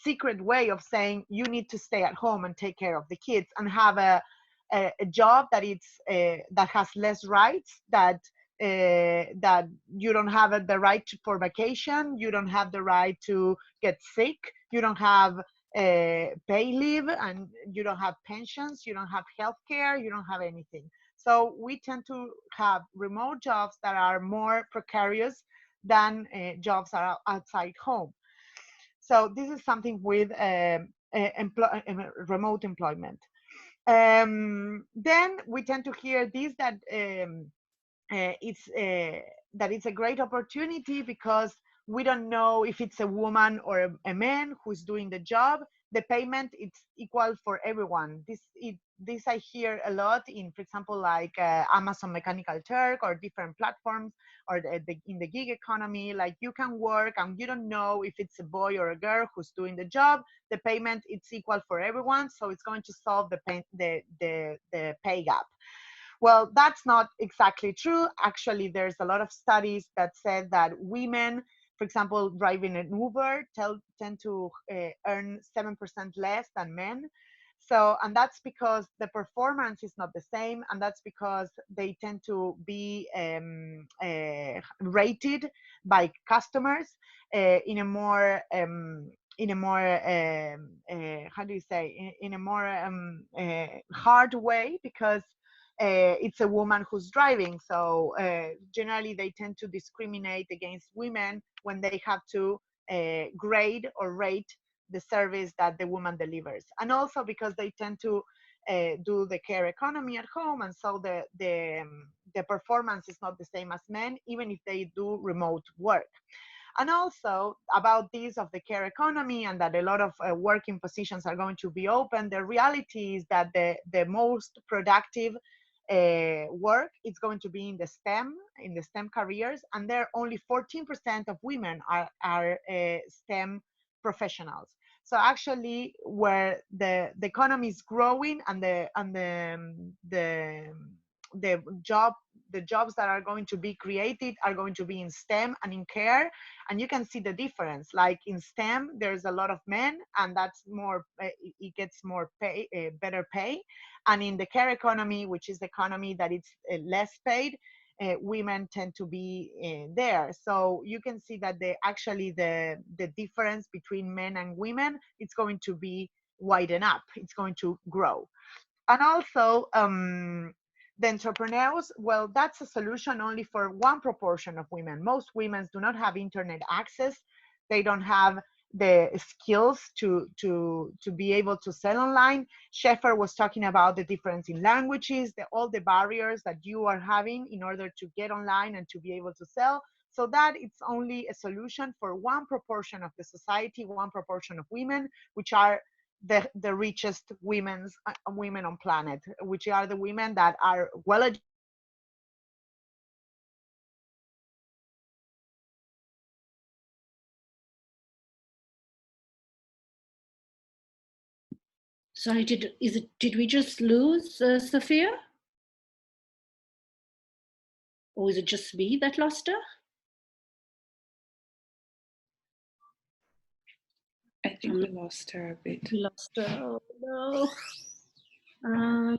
secret way of saying you need to stay at home and take care of the kids and have a job that that has less rights, that you don't have the right for vacation, you don't have the right to get sick, you don't have pay leave, and you don't have pensions, you don't have health care, you don't have anything. So we tend to have remote jobs that are more precarious than jobs that are outside home. So this is something with remote employment. Then we tend to hear this, that it's a great opportunity because we don't know if it's a woman or a man who's doing the job. The payment, it's equal for everyone. This I hear a lot in, for example, like Amazon Mechanical Turk or different platforms, or in the gig economy. Like you can work and you don't know if it's a boy or a girl who's doing the job. The payment, it's equal for everyone, so it's going to solve the pay gap. Well, that's not exactly true. Actually, there's a lot of studies that said that women, for example, driving an Uber, tend to earn 7% less than men. So, and that's because the performance is not the same, and that's because they tend to be rated by customers in a more how do you say, in a more hard way, because it's a woman who's driving. So generally they tend to discriminate against women when they have to grade or rate the service that the woman delivers. And also because they tend to do the care economy at home, and so the performance is not the same as men, even if they do remote work. And also about this of the care economy, and that a lot of working positions are going to be open, the reality is that the most productive work is going to be in the STEM careers, and there only 14% of women are STEM professionals. So actually, where the economy is growing, and the jobs that are going to be created are going to be in STEM and in care. And you can see the difference. Like in STEM, there's a lot of men, and that's more, it gets more pay, better pay. And in the care economy, which is the economy that it's less paid, women tend to be there. So you can see that actually the difference between men and women, it's going to be widen up, it's going to grow. And also, the entrepreneurs, well, that's a solution only for one proportion of women. Most women do not have internet access. They don't have the skills to be able to sell online. Scheaffer was talking about the difference in languages, all the barriers that you are having in order to get online and to be able to sell. So that it's only a solution for one proportion of the society, one proportion of women, which are the richest women on planet, which are the women that are well educated. Sorry, did we just lose Sofia? Or is it just me that lost her? I think we lost her a bit. We lost her. Oh no.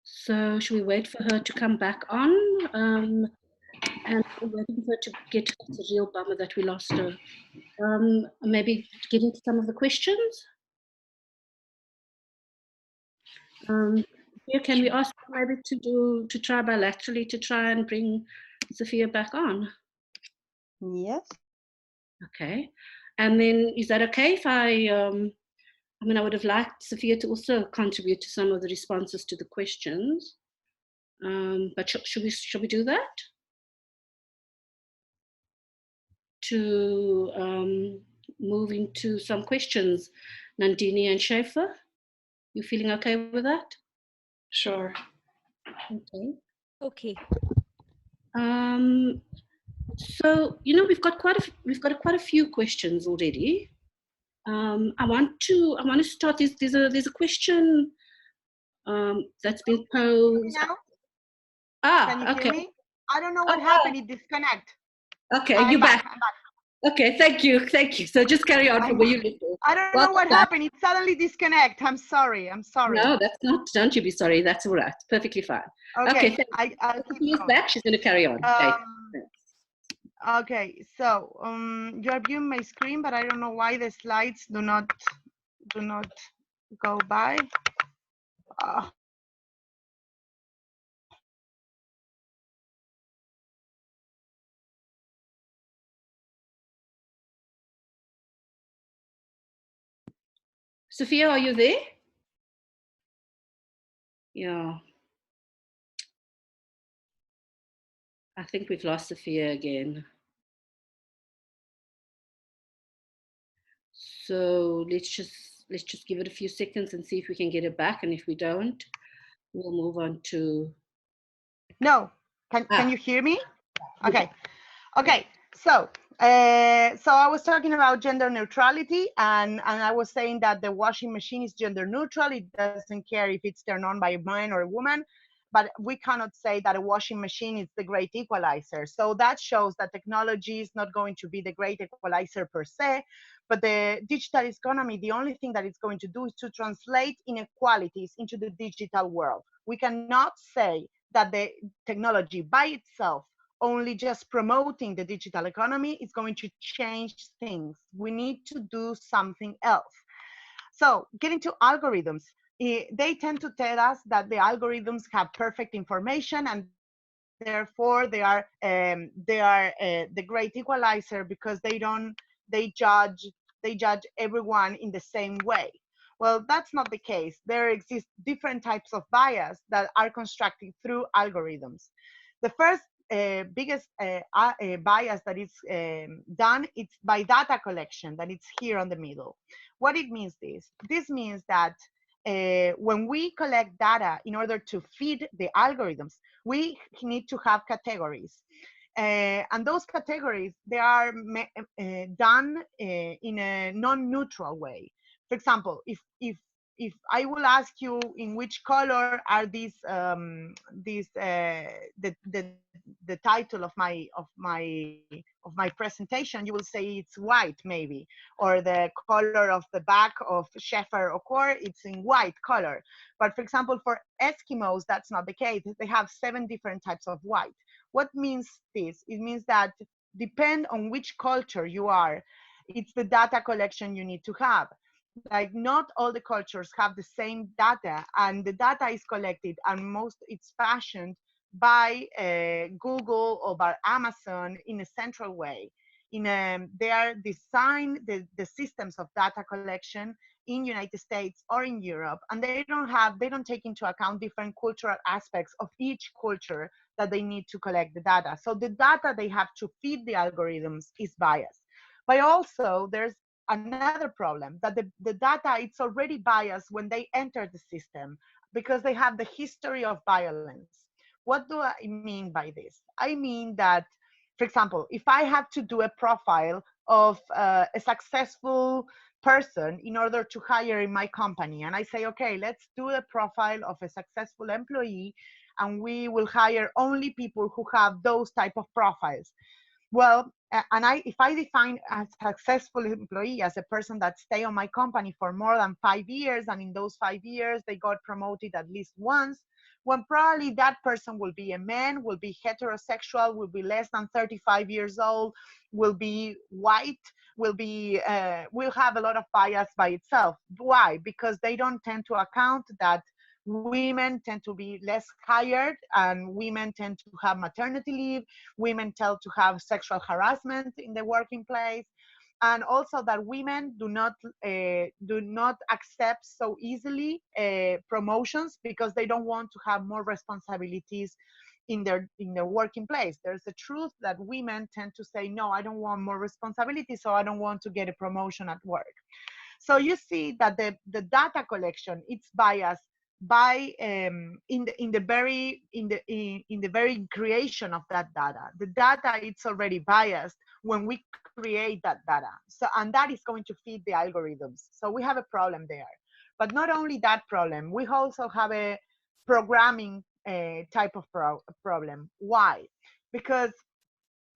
So should we wait for her to come back on? And we're waiting for her to get her. It's a real bummer that we lost her. Maybe get into some of the questions. Here, can we ask maybe to try bilaterally to try and bring Sofia back on? Yes. Okay. And then is that okay if I mean, I would have liked Sofia to also contribute to some of the responses to the questions. But should we do that? To move into some questions, Nandini and Scheaffer, you feeling okay with that? Sure. Okay. Okay. So we've got quite a few questions already. I want to start. There's a question that's been posed. Now? Can you Okay. hear me? I don't know what happened. It disconnect. Okay, you're back. I'm back. Okay, thank you. So just carry on from where you left off. I don't know what happened. It suddenly disconnect. I'm sorry. No, that's not. Don't you be sorry. That's all right. Perfectly fine. Okay. Sofia's back. She's going to carry on. Okay. So you are viewing my screen, but I don't know why the slides do not go by. Sofia, are you there? Yeah. I think we've lost Sofia again. So let's just give it a few seconds and see if we can get it back. And if we don't, we'll move on to. No. Can you hear me? Okay. Okay. So I was talking about gender neutrality, and I was saying that the washing machine is gender neutral. It doesn't care if it's turned on by a man or a woman, but we cannot say that a washing machine is the great equalizer. So that shows that technology is not going to be the great equalizer per se, but the digital economy, the only thing that it's going to do is to translate inequalities into the digital world. We cannot say that the technology by itself, only just promoting the digital economy, is going to change things. We need to do something else. So getting to algorithms, they tend to tell us that the algorithms have perfect information, and therefore they are the great equalizer because they judge everyone in the same way. Well, that's not the case. There exist different types of bias that are constructed through algorithms. The first biggest bias that is done, it's by data collection, that it's here on the middle. What it means this means that when we collect data in order to feed the algorithms, we need to have categories. And those categories, they are done in a non-neutral way. For example, if I will ask you in which color are these the title of my presentation, you will say it's white maybe, or the color of the back of Scheaffer Okore, it's in white color. But for example, for Eskimos, that's not the case. They have 7 different types of white. What means this? It means that depend on which culture you are, it's the data collection you need to have. like not all the cultures have the same data, and the data is collected and most it's fashioned by Google or by Amazon in a central way. They are designed the systems of data collection in United States or in Europe, and they don't take into account different cultural aspects of each culture that they need to collect the data. So the data they have to feed the algorithms is biased. But also there's another problem, that the data, it's already biased when they enter the system because they have the history of violence. What do I mean by this? I mean that, for example, if I have to do a profile of a successful person in order to hire in my company, and I say, okay, let's do a profile of a successful employee, and we will hire only people who have those type of profiles. Well, if I define a successful employee as a person that stay on my company for more than 5 years, and in those 5 years they got promoted at least once, when probably that person will be a man, will be heterosexual, will be less than 35 years old, will be white, will have a lot of bias by itself. Why? Because they don't tend to account that women tend to be less hired, and women tend to have maternity leave, women tend to have sexual harassment in the working place, and also that women do not accept so easily promotions because they don't want to have more responsibilities in their working place. There's a truth that women tend to say, no, I don't want more responsibility, so I don't want to get a promotion at work. So you see that the data collection, it's biased by in the very creation of that data. The data, it's already biased when we create that data. So, and that is going to feed the algorithms. So we have a problem there. But not only that problem, we also have a programming type of problem. Why? Because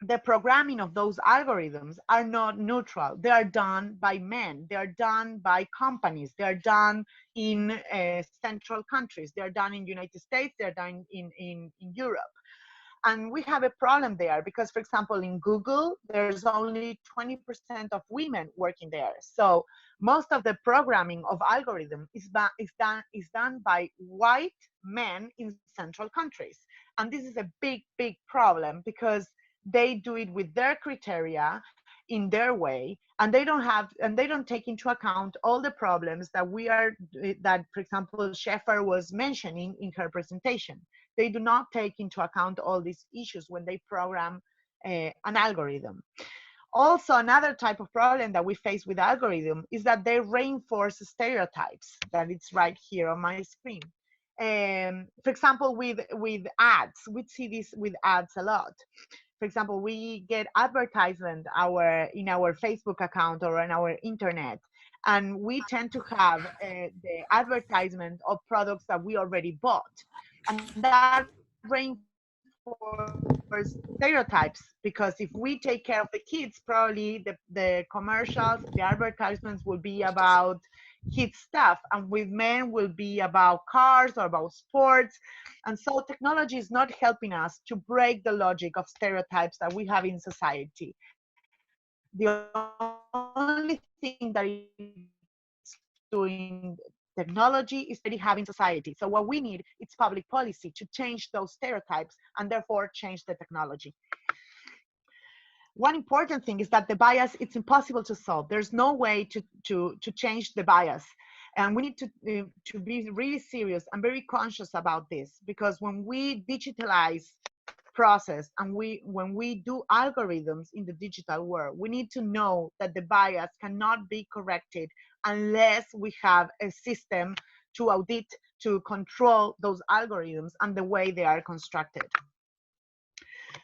the programming of those algorithms are not neutral. They are done by men. They are done by companies. They are done in central countries. They are done in United States. They are done in Europe. And we have a problem there because, for example, in Google, there's only 20% of women working there. So most of the programming of algorithm is done by white men in central countries. And this is a big, big problem because they do it with their criteria in their way, and they don't take into account all the problems that, for example, Scheaffer was mentioning in her presentation. They do not take into account all these issues when they program an algorithm. Also, another type of problem that we face with algorithm is that they reinforce stereotypes, that it's right here on my screen. For example, with ads, we see this with ads a lot. For example, we get advertisement in our Facebook account or on our internet, and we tend to have the advertisement of products that we already bought, and that reinforces stereotypes, because if we take care of the kids, probably the commercials, the advertisements will be about kids stuff, and with men will be about cars or about sports. And so technology is not helping us to break the logic of stereotypes that we have in society. The only thing that it's doing, technology is already having society. So what we need is public policy to change those stereotypes and therefore change the technology. One important thing is that the bias, it's impossible to solve. There's no way to change the bias. And we need to be really serious and very conscious about this, because when we digitalize process and when we do algorithms in the digital world, we need to know that the bias cannot be corrected unless we have a system to audit, to control those algorithms and the way they are constructed.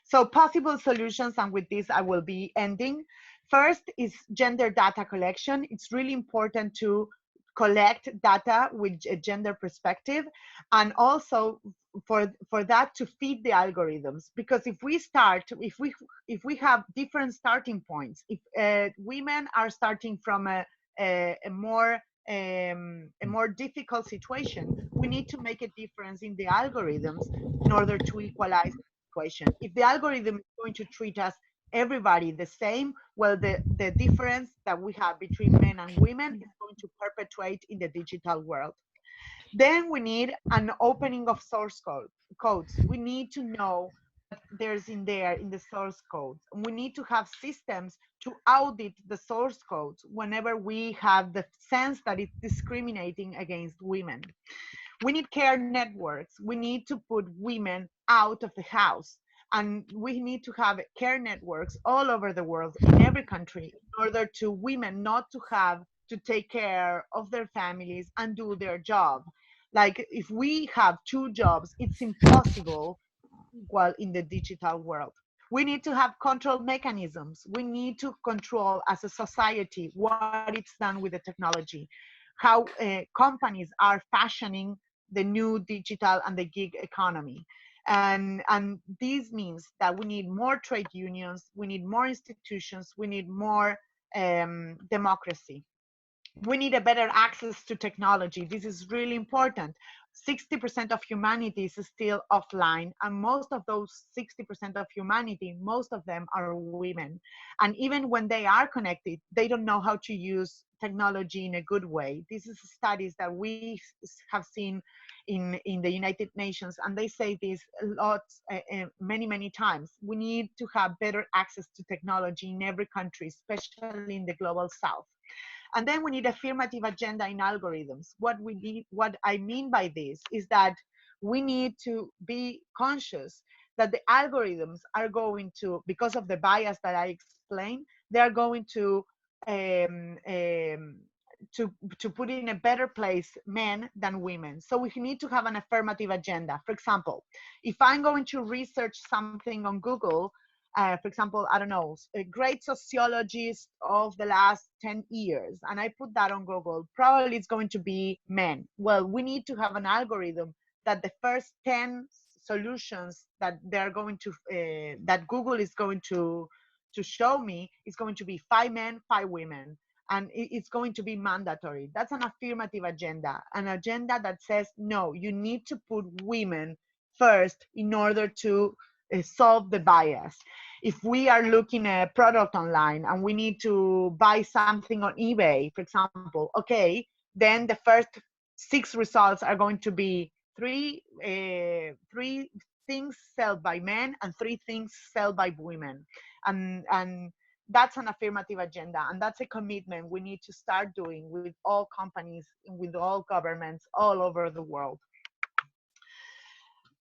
So possible solutions, and with this I will be ending. First is gender data collection. It's really important to collect data with a gender perspective, and also for that to feed the algorithms. Because if we have different starting points, if women are starting from a more difficult situation, we need to make a difference in the algorithms in order to equalize the situation. If the algorithm is going to treat us everybody the same, well, the difference that we have between men and women is going to perpetuate in the digital world. Then we need an opening of source codes. We need to know what there's in there in the source codes. We need to have systems to audit the source codes whenever we have the sense that it's discriminating against women. We need care networks. We need to put women out of the house. And we need to have care networks all over the world, in every country, in order to women not to have to take care of their families and do their job. Like if we have two jobs, it's impossible equal in the digital world. We need to have control mechanisms. We need to control as a society what it's done with the technology, how companies are fashioning the new digital and the gig economy. And this means that we need more trade unions, we need more institutions, we need more democracy. We need a better access to technology. This is really important. 60% of humanity is still offline, and most of those 60% of humanity, most of them are women. And even when they are connected, they don't know how to use technology in a good way. This is studies that we have seen in the United Nations, and they say this lots, many times. We need to have better access to technology in every country, especially in the global south. And then we need affirmative agenda in algorithms. What I mean by this is that we need to be conscious that the algorithms are going to, because of the bias that I explained, they are going to put in a better place men than women. So we need to have an affirmative agenda. For example, if I'm going to research something on Google, for example, I don't know, a great sociologist of the last 10 years, and I put that on Google, probably it's going to be men. Well, we need to have an algorithm that the first 10 solutions that they're going to, that Google is going to show me is going to be 5 men, 5 women. And it's going to be mandatory. That's an affirmative agenda, an agenda that says, no, you need to put women first in order to solve the bias. If we are looking at a product online and we need to buy something on eBay, for example, okay, then the first 6 results are going to be three things sold by men and 3 things sold by women. And that's an affirmative agenda, and that's a commitment we need to start doing with all companies, with all governments all over the world.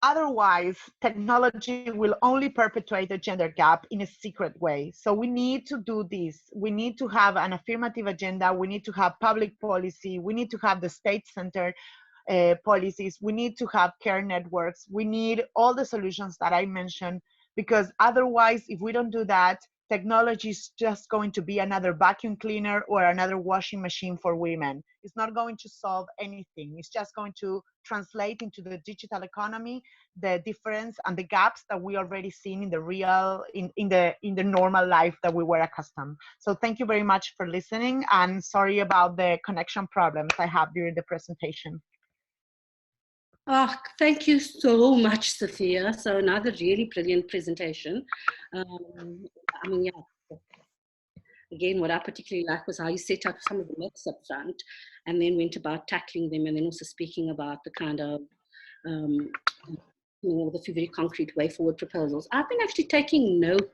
Otherwise, technology will only perpetuate the gender gap in a secret way. So we need to do this. We need to have an affirmative agenda. We need to have public policy. We need to have the state-centered policies. We need to have care networks. We need all the solutions that I mentioned, because otherwise, if we don't do that, technology is just going to be another vacuum cleaner or another washing machine for women. It's not going to solve anything. It's just going to translate into the digital economy the difference and the gaps that we already seen in the real, in the normal life that we were accustomed. So thank you very much for listening, and sorry about the connection problems I have during the presentation. Oh, thank you so much, Sofia. So another really brilliant presentation. I mean, yeah. Again, what I particularly like was how you set up some of the myths up front and then went about tackling them, and then also speaking about the kind of, the few very concrete way forward proposals. I've been actually taking note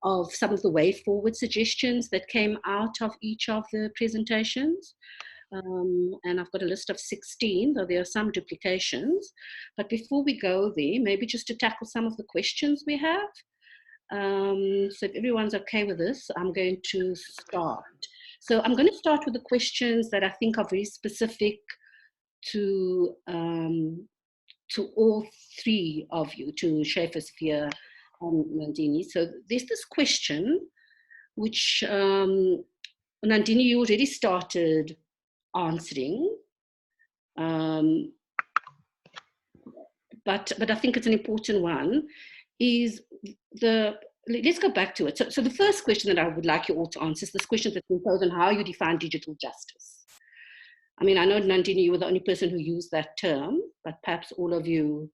of some of the way forward suggestions that came out of each of the presentations. And I've got a list of 16, though there are some duplications. But before we go there, maybe just to tackle some of the questions we have. So if everyone's okay with this, I'm going to start. So I'm going to start with the questions that I think are very specific to all 3 of you, to Scheaffer, Sofia, and Nandini. So there's this question, which Nandini, you already started answering, but I think it's an important one, is let's go back to it. So the first question that I would like you all to answer is this question that's been posed on how you define digital justice. I mean, I know, Nandini, you were the only person who used that term, but perhaps all of you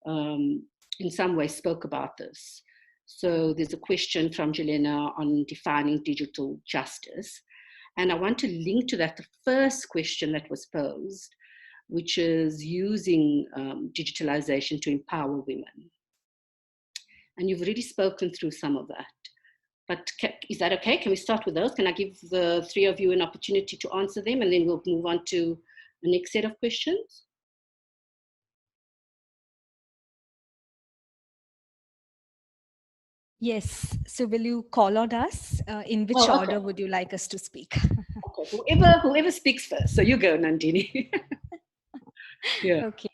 in some way spoke about this. So there's a question from Jelena on defining digital justice. And I want to link to that the first question that was posed, which is using digitalization to empower women. And you've already spoken through some of that. But is that okay? Can we start with those? Can I give the three of you an opportunity to answer them, and then we'll move on to the next set of questions? Yes. So will you call on us? In which order would you like us to speak? Okay, whoever speaks first. So you go, Nandini. Yeah. Okay.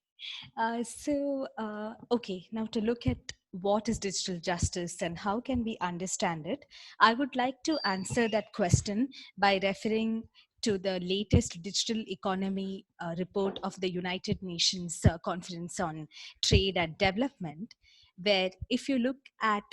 Okay, now to look at what is digital justice and how can we understand it, I would like to answer that question by referring to the latest digital economy report of the United Nations Conference on Trade and Development, where if you look at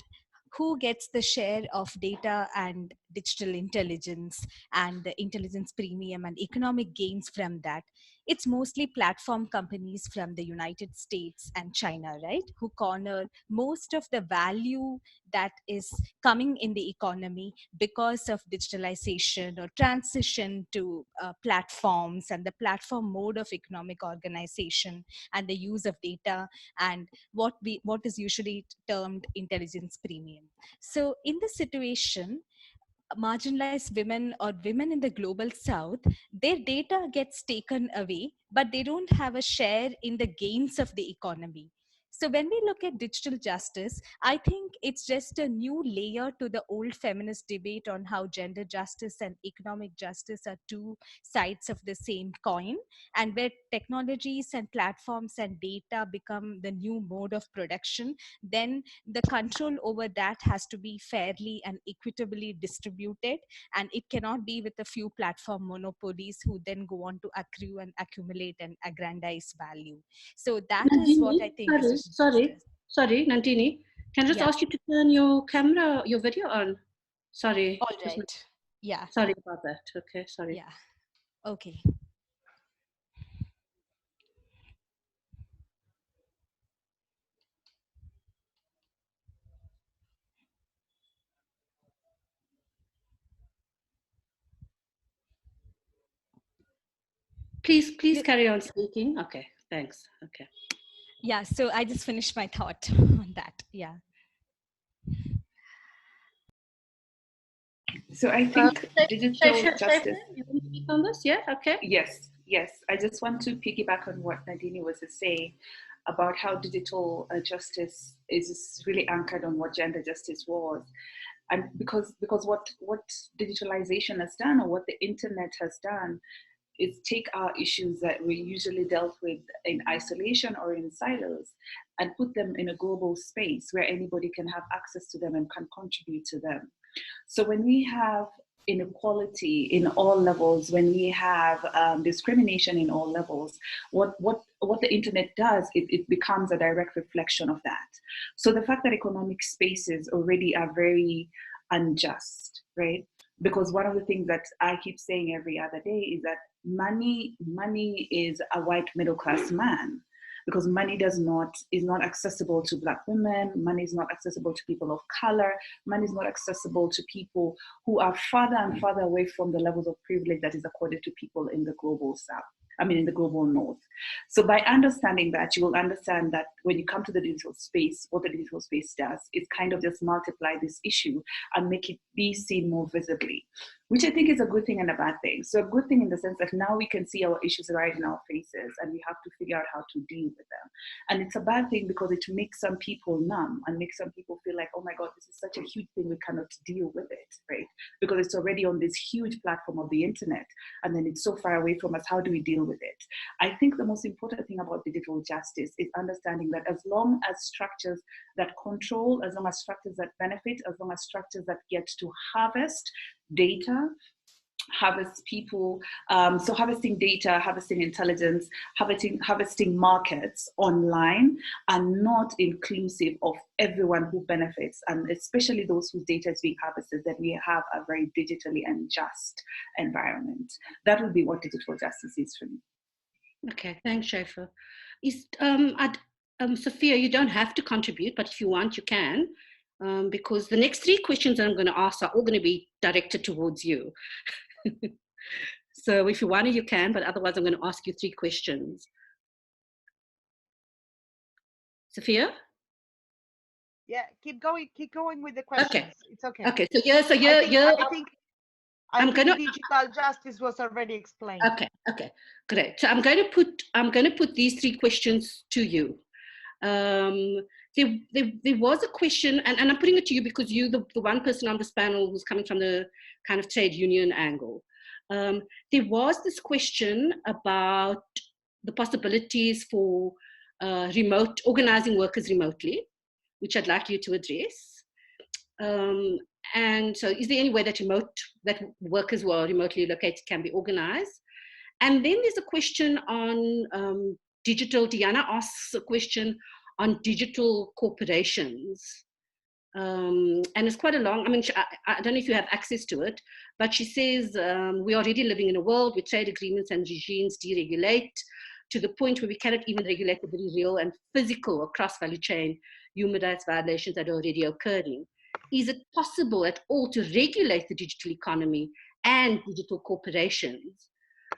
who gets the share of data and digital intelligence and the intelligence premium and economic gains from that, it's mostly platform companies from the United States and China, right? Who corner most of the value that is coming in the economy because of digitalization or transition to platforms and the platform mode of economic organization and the use of data and what is usually termed intelligence premium. So in this situation, marginalized women or women in the global south, their data gets taken away, but they don't have a share in the gains of the economy. So when we look at digital justice, I think it's just a new layer to the old feminist debate on how gender justice and economic justice are two sides of the same coin, and where technologies and platforms and data become the new mode of production, then the control over that has to be fairly and equitably distributed, and it cannot be with a few platform monopolies who then go on to accrue and accumulate and aggrandize value. So that Nandini, is what I think is sorry, Nandini. Can I just ask you to turn your camera, your video on? Sorry. All right. Yeah. Sorry about that. Okay, sorry. Yeah. Okay. Please carry on speaking. Okay, thanks. Okay. Yeah, so I just finished my thought on that. Yeah. So I think digital justice. You want to speak on this? Yeah, okay. Yes. I just want to piggyback on what Nandini was saying about how digital justice is really anchored on what gender justice was. And because what digitalization has done, or what the internet has done, is take our issues that we usually dealt with in isolation or in silos and put them in a global space where anybody can have access to them and can contribute to them. So when we have inequality in all levels, when we have discrimination in all levels, what the internet does, it becomes a direct reflection of that. So the fact that economic spaces already are very unjust, right? Because one of the things that I keep saying every other day is that money is a white middle class man, because money is not accessible to Black women, money is not accessible to people of color, money is not accessible to people who are farther and farther away from the levels of privilege that is accorded to people in the global south. In the global north. So by understanding that, you will understand that when you come to the digital space, what the digital space does is kind of just multiply this issue and make it be seen more visibly, which I think is a good thing and a bad thing. So a good thing in the sense that now we can see our issues right in our faces and we have to figure out how to deal with them. And it's a bad thing because it makes some people numb and makes some people feel like, oh my God, this is such a huge thing, we cannot deal with it, right? Because it's already on this huge platform of the internet and then it's so far away from us, how do we deal with it? I think the most important thing about digital justice is understanding that as long as structures that control, as long as structures that benefit, as long as structures that get to harvest data, harvest people, so harvesting data, harvesting intelligence, harvesting markets online are not inclusive of everyone who benefits, and especially those whose data is being harvested, that we have a very digitally unjust environment. That would be what digital justice is for me. Okay, thanks, Scheaffer. Sofia, you don't have to contribute, but if you want, you can. because the next three questions that I'm going to ask are all going to be directed towards you. So if you want to, you can, but otherwise I'm going to ask you three questions. Sofia? Yeah, keep going with the questions. Okay. It's okay. Okay, so I think digital justice was already explained. Okay, great. So I'm going to put these three questions to you. There was a question, and I'm putting it to you because you're the one person on this panel who's coming from the kind of trade union angle. There was this question about the possibilities for remote organizing workers remotely, which I'd like you to address. And so is there any way that workers who are remotely located can be organized? And then there's a question on digital. Diana asks a question on digital corporations. And it's quite a long, I mean, I don't know if you have access to it, but she says, we are already living in a world where trade agreements and regimes deregulate to the point where we cannot even regulate the very real and physical or cross-value chain human rights violations that are already occurring. Is it possible at all to regulate the digital economy and digital corporations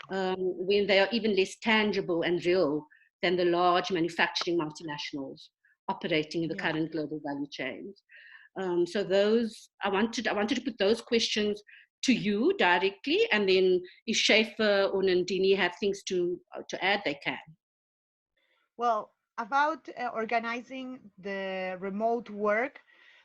when they are even less tangible and real than the large manufacturing multinationals operating in the current global value chains? So those, I wanted to put those questions to you directly, and then if Scheaffer or Nandini have things to add, they can. Well, about organizing the remote work,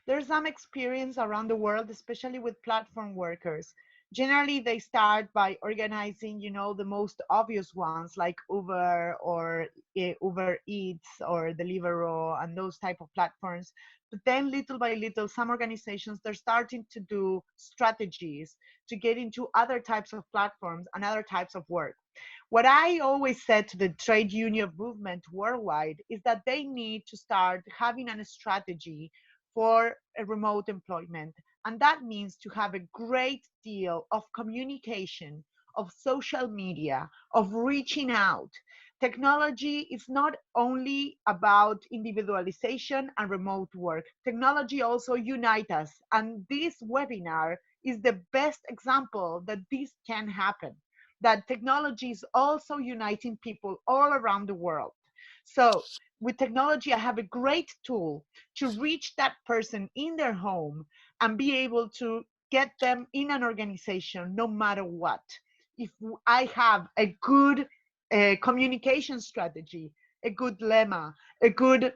there's some experience around the world, especially with platform workers. Generally, they start by organizing, the most obvious ones like Uber or Uber Eats or Deliveroo and those type of platforms. But then little by little, some organizations, they're starting to do strategies to get into other types of platforms and other types of work. What I always said to the trade union movement worldwide is that they need to start having a strategy for a remote employment. And that means to have a great deal of communication, of social media, of reaching out. Technology is not only about individualization and remote work. Technology also unites us. And this webinar is the best example that this can happen, that technology is also uniting people all around the world. So with technology, I have a great tool to reach that person in their home and be able to get them in an organization no matter what. If I have a good communication strategy, a good lemma, a good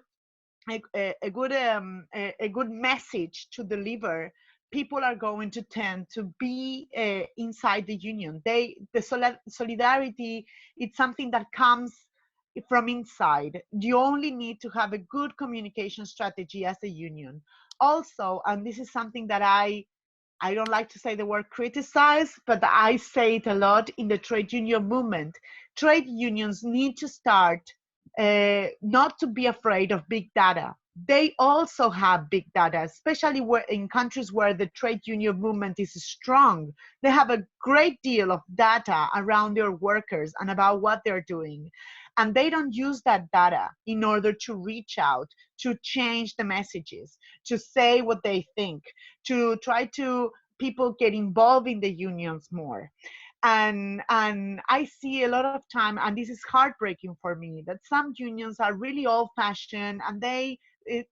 message to deliver, people are going to tend to be inside the union. The solidarity, it's something that comes from inside. You only need to have a good communication strategy as a union. Also, and this is something that I don't like to say the word criticize, but I say it a lot in the trade union movement. Trade unions need to start not to be afraid of big data. They also have big data, especially in countries where the trade union movement is strong. They have a great deal of data around their workers and about what they're doing. And they don't use that data in order to reach out, to change the messages, to say what they think, to try to people get involved in the unions more. And I see a lot of time, and this is heartbreaking for me, that some unions are really old-fashioned and they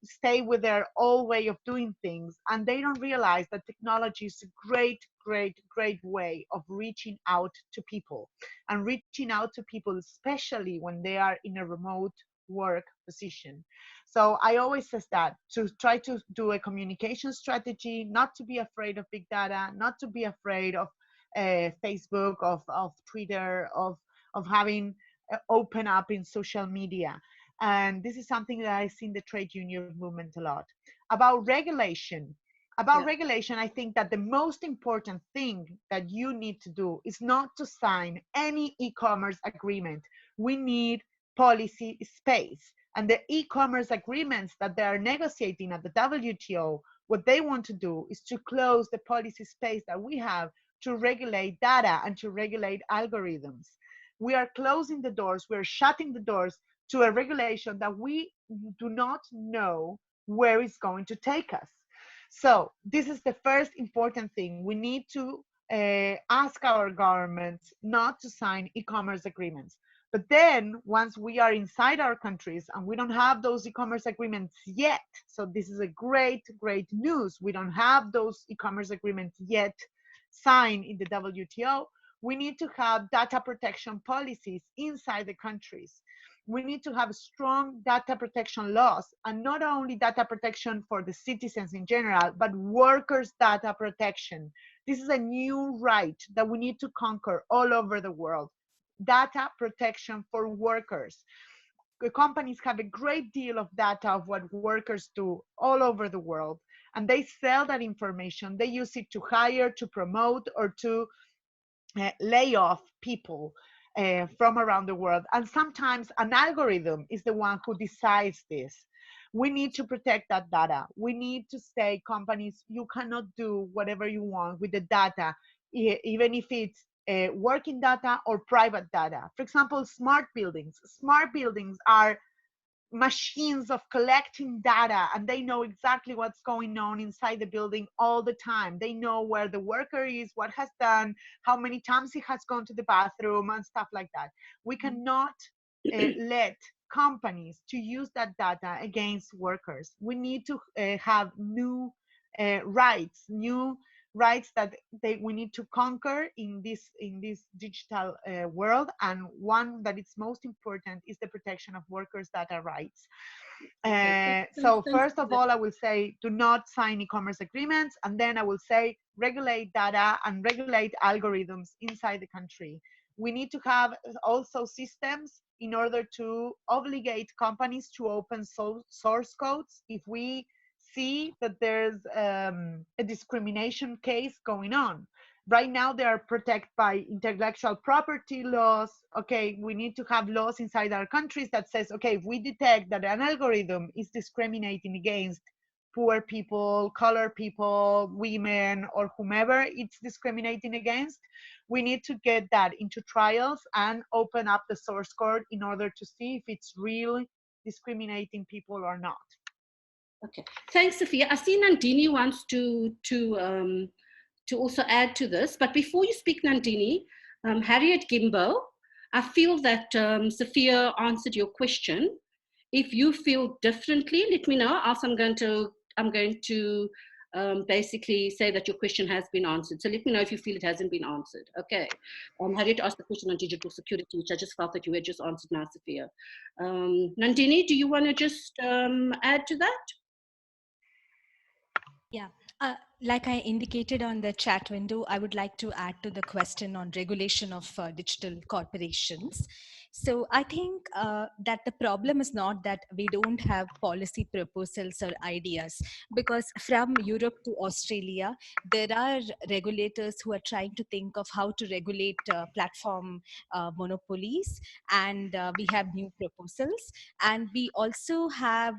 stay with their old way of doing things, and they don't realize that technology is a great way of reaching out to people, and reaching out to people especially when they are in a remote work position. So I always say that to try to do a communication strategy, not to be afraid of big data, not to be afraid of Facebook, of Twitter, of having open up in social media. And this is something that I see in the trade union movement a lot. About regulation, I think that the most important thing that you need to do is not to sign any e-commerce agreement. We need policy space. And the e-commerce agreements that they are negotiating at the WTO, what they want to do is to close the policy space that we have to regulate data and to regulate algorithms. We are closing the doors, we're shutting the doors to a regulation that we do not know where it's going to take us. So this is the first important thing. We need to ask our governments not to sign e-commerce agreements. But then once we are inside our countries and we don't have those e-commerce agreements yet, so this is a great news. We don't have those e-commerce agreements yet signed in the WTO. We need to have data protection policies inside the countries. We need to have strong data protection laws, and not only data protection for the citizens in general, but workers' data protection. This is a new right that we need to conquer all over the world. Data protection for workers. The companies have a great deal of data of what workers do all over the world, and they sell that information. They use it to hire, to promote, or to lay off people from around the world. And sometimes an algorithm is the one who decides this. We need to protect that data. We need to say, companies, you cannot do whatever you want with the data, even if it's working data or private data. For example, smart buildings. Smart buildings are machines of collecting data, and they know exactly what's going on inside the building all the time. They know where the worker is, what has done, how many times he has gone to the bathroom, and stuff like that. We cannot let companies to use that data against workers. We need to have new rights that we need to conquer in this digital world, and one that is most important is the protection of workers' data rights. So first of all, I will say do not sign e-commerce agreements, and then I will say regulate data and regulate algorithms inside the country. We need to have also systems in order to obligate companies to open source codes if we see that there's a discrimination case going on. Right now, they are protected by intellectual property laws. Okay, we need to have laws inside our countries that says, okay, if we detect that an algorithm is discriminating against poor people, colored people, women, or whomever it's discriminating against, we need to get that into trials and open up the source code in order to see if it's really discriminating people or not. Okay, thanks, Sofia. I see Nandini wants to also add to this, but before you speak, Nandini, Harriet Gimbo, I feel that Sofia answered your question. If you feel differently, let me know. Else I'm going to basically say that your question has been answered. So let me know if you feel it hasn't been answered. Okay. Harriet asked the question on digital security, which I just felt that you had just answered now, Sofia. Nandini, do you want to just add to that? Yeah, like I indicated on the chat window, I would like to add to the question on regulation of digital corporations. So I think that the problem is not that we don't have policy proposals or ideas, because from Europe to Australia, there are regulators who are trying to think of how to regulate platform monopolies, and we have new proposals. And we also have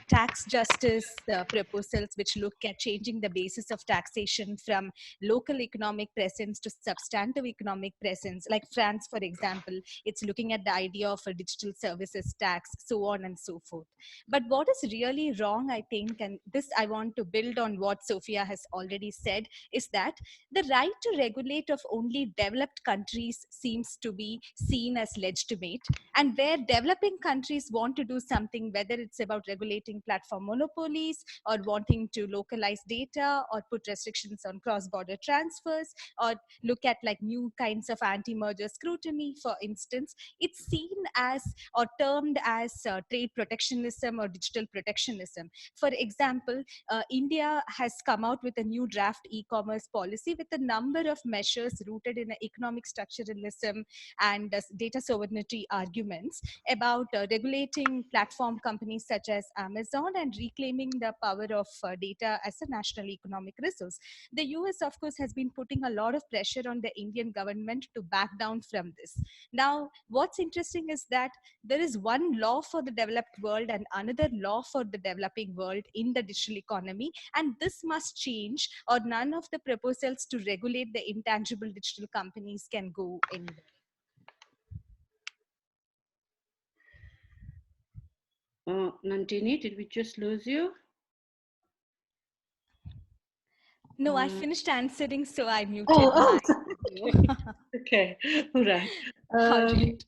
tax justice proposals which look at changing the basis of taxation from local economic presence to substantive economic presence. Like France, for example, it's looking at the idea of a digital services tax, so on and so forth. But what is really wrong, I think, and this I want to build on what Sofia has already said, is that the right to regulate of only developed countries seems to be seen as legitimate, and where developing countries want to do something, whether it's about regulating platform monopolies or wanting to localize data or put restrictions on cross-border transfers or look at like new kinds of anti-merger scrutiny, for instance, it's seen as or termed as trade protectionism or digital protectionism. For example, India has come out with a new draft e-commerce policy with a number of measures rooted in economic structuralism and data sovereignty arguments about regulating platform companies such as Amazon and reclaiming the power of data as a national economic resource. The US, of course, has been putting a lot of pressure on the Indian government to back down from this. Now, what's interesting is that there is one law for the developed world and another law for the developing world in the digital economy, and this must change, or none of the proposals to regulate the intangible digital companies can go anywhere. Nandini, did we just lose you? No, I finished answering, so I muted Oh, my video. okay, all right. All right.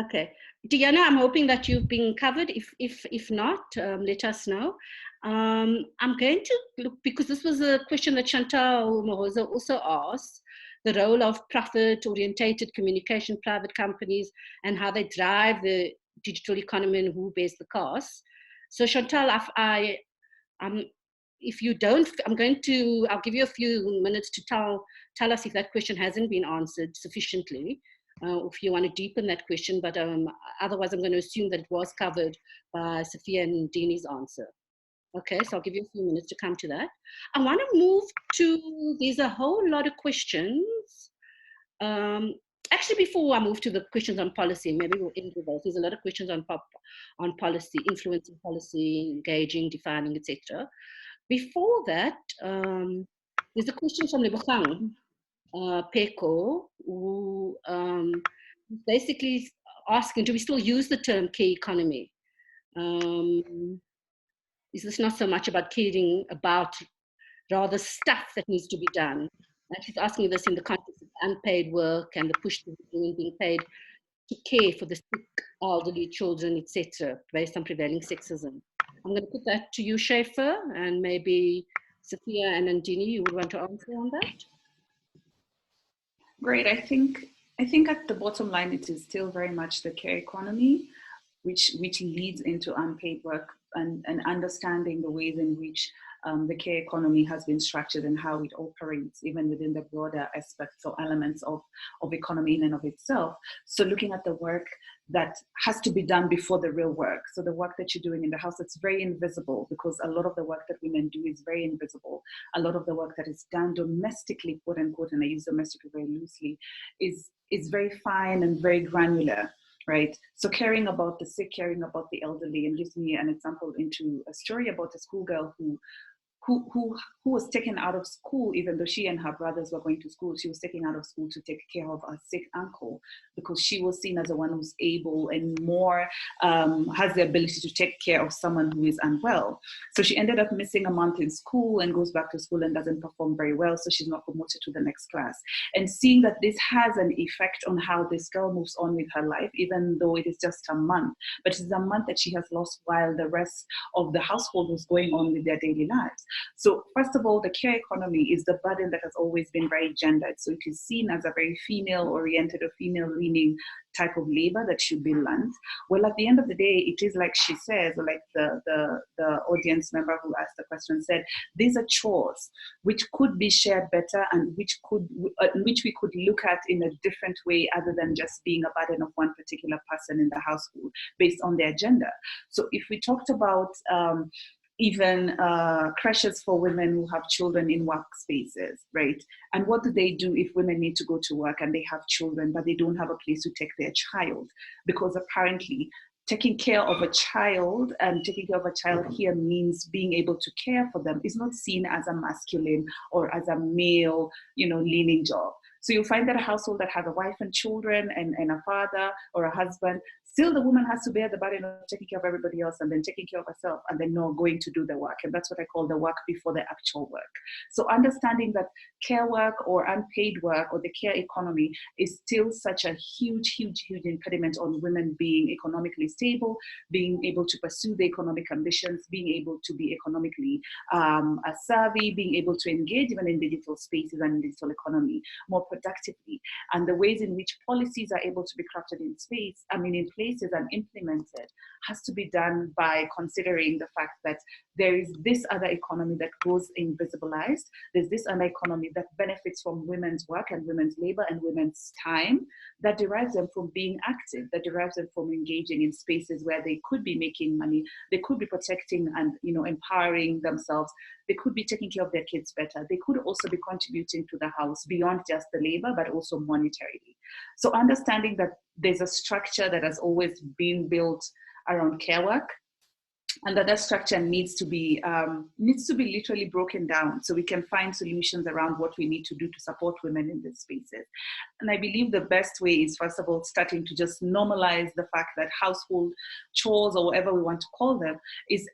Okay, Diana, I'm hoping that you've been covered. If not, let us know. I'm going to look, because this was a question that Chantal Moroza also asked, the role of profit-orientated communication, private companies, and how they drive the digital economy and who bears the cost. So Chantal, if you don't, I'll give you a few minutes to tell us if that question hasn't been answered sufficiently, if you want to deepen that question, but otherwise I'm going to assume that it was covered by Sofia and Dini's answer. Okay, so I'll give you a few minutes to come to that. I want to move to, there's a whole lot of questions. Actually, before I move to the questions on policy, maybe we'll end with those. There's a lot of questions on policy, influencing policy, engaging, defining, etc. Before that, there's a question from Lebogang Peko, who basically asking, do we still use the term care economy? Is this not so much about caring about rather stuff that needs to be done? And she's asking this in the context of unpaid work and the push to being paid to care for the sick, elderly, children, etc., based on prevailing sexism. I'm going to put that to you, Scheaffer, and maybe Sofia and Nandini, you would want to answer on that? Great. I think at the bottom line, it is still very much the care economy, which leads into unpaid work and understanding the ways in which the care economy has been structured and how it operates, even within the broader aspects or elements of economy in and of itself. So looking at the work that has to be done before the real work. So the work that you're doing in the house, it's very invisible, because a lot of the work that women do is very invisible. A lot of the work that is done domestically, quote unquote, and I use domestically very loosely, is very fine and very granular. Right. So caring about the sick, caring about the elderly, and gives me an example into a story about a schoolgirl who was taken out of school, even though she and her brothers were going to school. She was taken out of school to take care of a sick uncle, because she was seen as the one who's able and more has the ability to take care of someone who is unwell. So she ended up missing a month in school and goes back to school and doesn't perform very well. So she's not promoted to the next class. And seeing that this has an effect on how this girl moves on with her life, even though it is just a month, but it's a month that she has lost while the rest of the household was going on with their daily lives. So first of all, the care economy is the burden that has always been very gendered. So it is seen as a very female-oriented or female-leaning type of labor that should be learned. Well, at the end of the day, it is like she says, or like the audience member who asked the question said, these are chores which could be shared better and which we could look at in a different way, other than just being a burden of one particular person in the household based on their gender. So if we talked about even creches for women who have children in workspaces, right? And what do they do if women need to go to work and they have children, but they don't have a place to take their child? Because apparently taking care of a child here means being able to care for them is not seen as a masculine or as a male, leaning job. So you'll find that a household that has a wife and children and a father or a husband, still the woman has to bear the burden of taking care of everybody else and then taking care of herself and then not going to do the work. And that's what I call the work before the actual work. So understanding that care work or unpaid work or the care economy is still such a huge, huge, huge impediment on women being economically stable, being able to pursue the economic ambitions, being able to be economically savvy, being able to engage even in digital spaces and in digital economy more productively. And the ways in which policies are able to be crafted in places and implemented has to be done by considering the fact that there is this other economy that goes invisibilized. There's this other economy that benefits from women's work and women's labor and women's time, that derives them from being active, that derives them from engaging in spaces where they could be making money, they could be protecting and empowering themselves, they could be taking care of their kids better, they could also be contributing to the house beyond just the labor, but also monetarily. So understanding that there's a structure that has always been built around care work, and that structure needs to be literally broken down so we can find solutions around what we need to do to support women in these spaces. And I believe the best way is, first of all, starting to just normalize the fact that household chores, or whatever we want to call them, is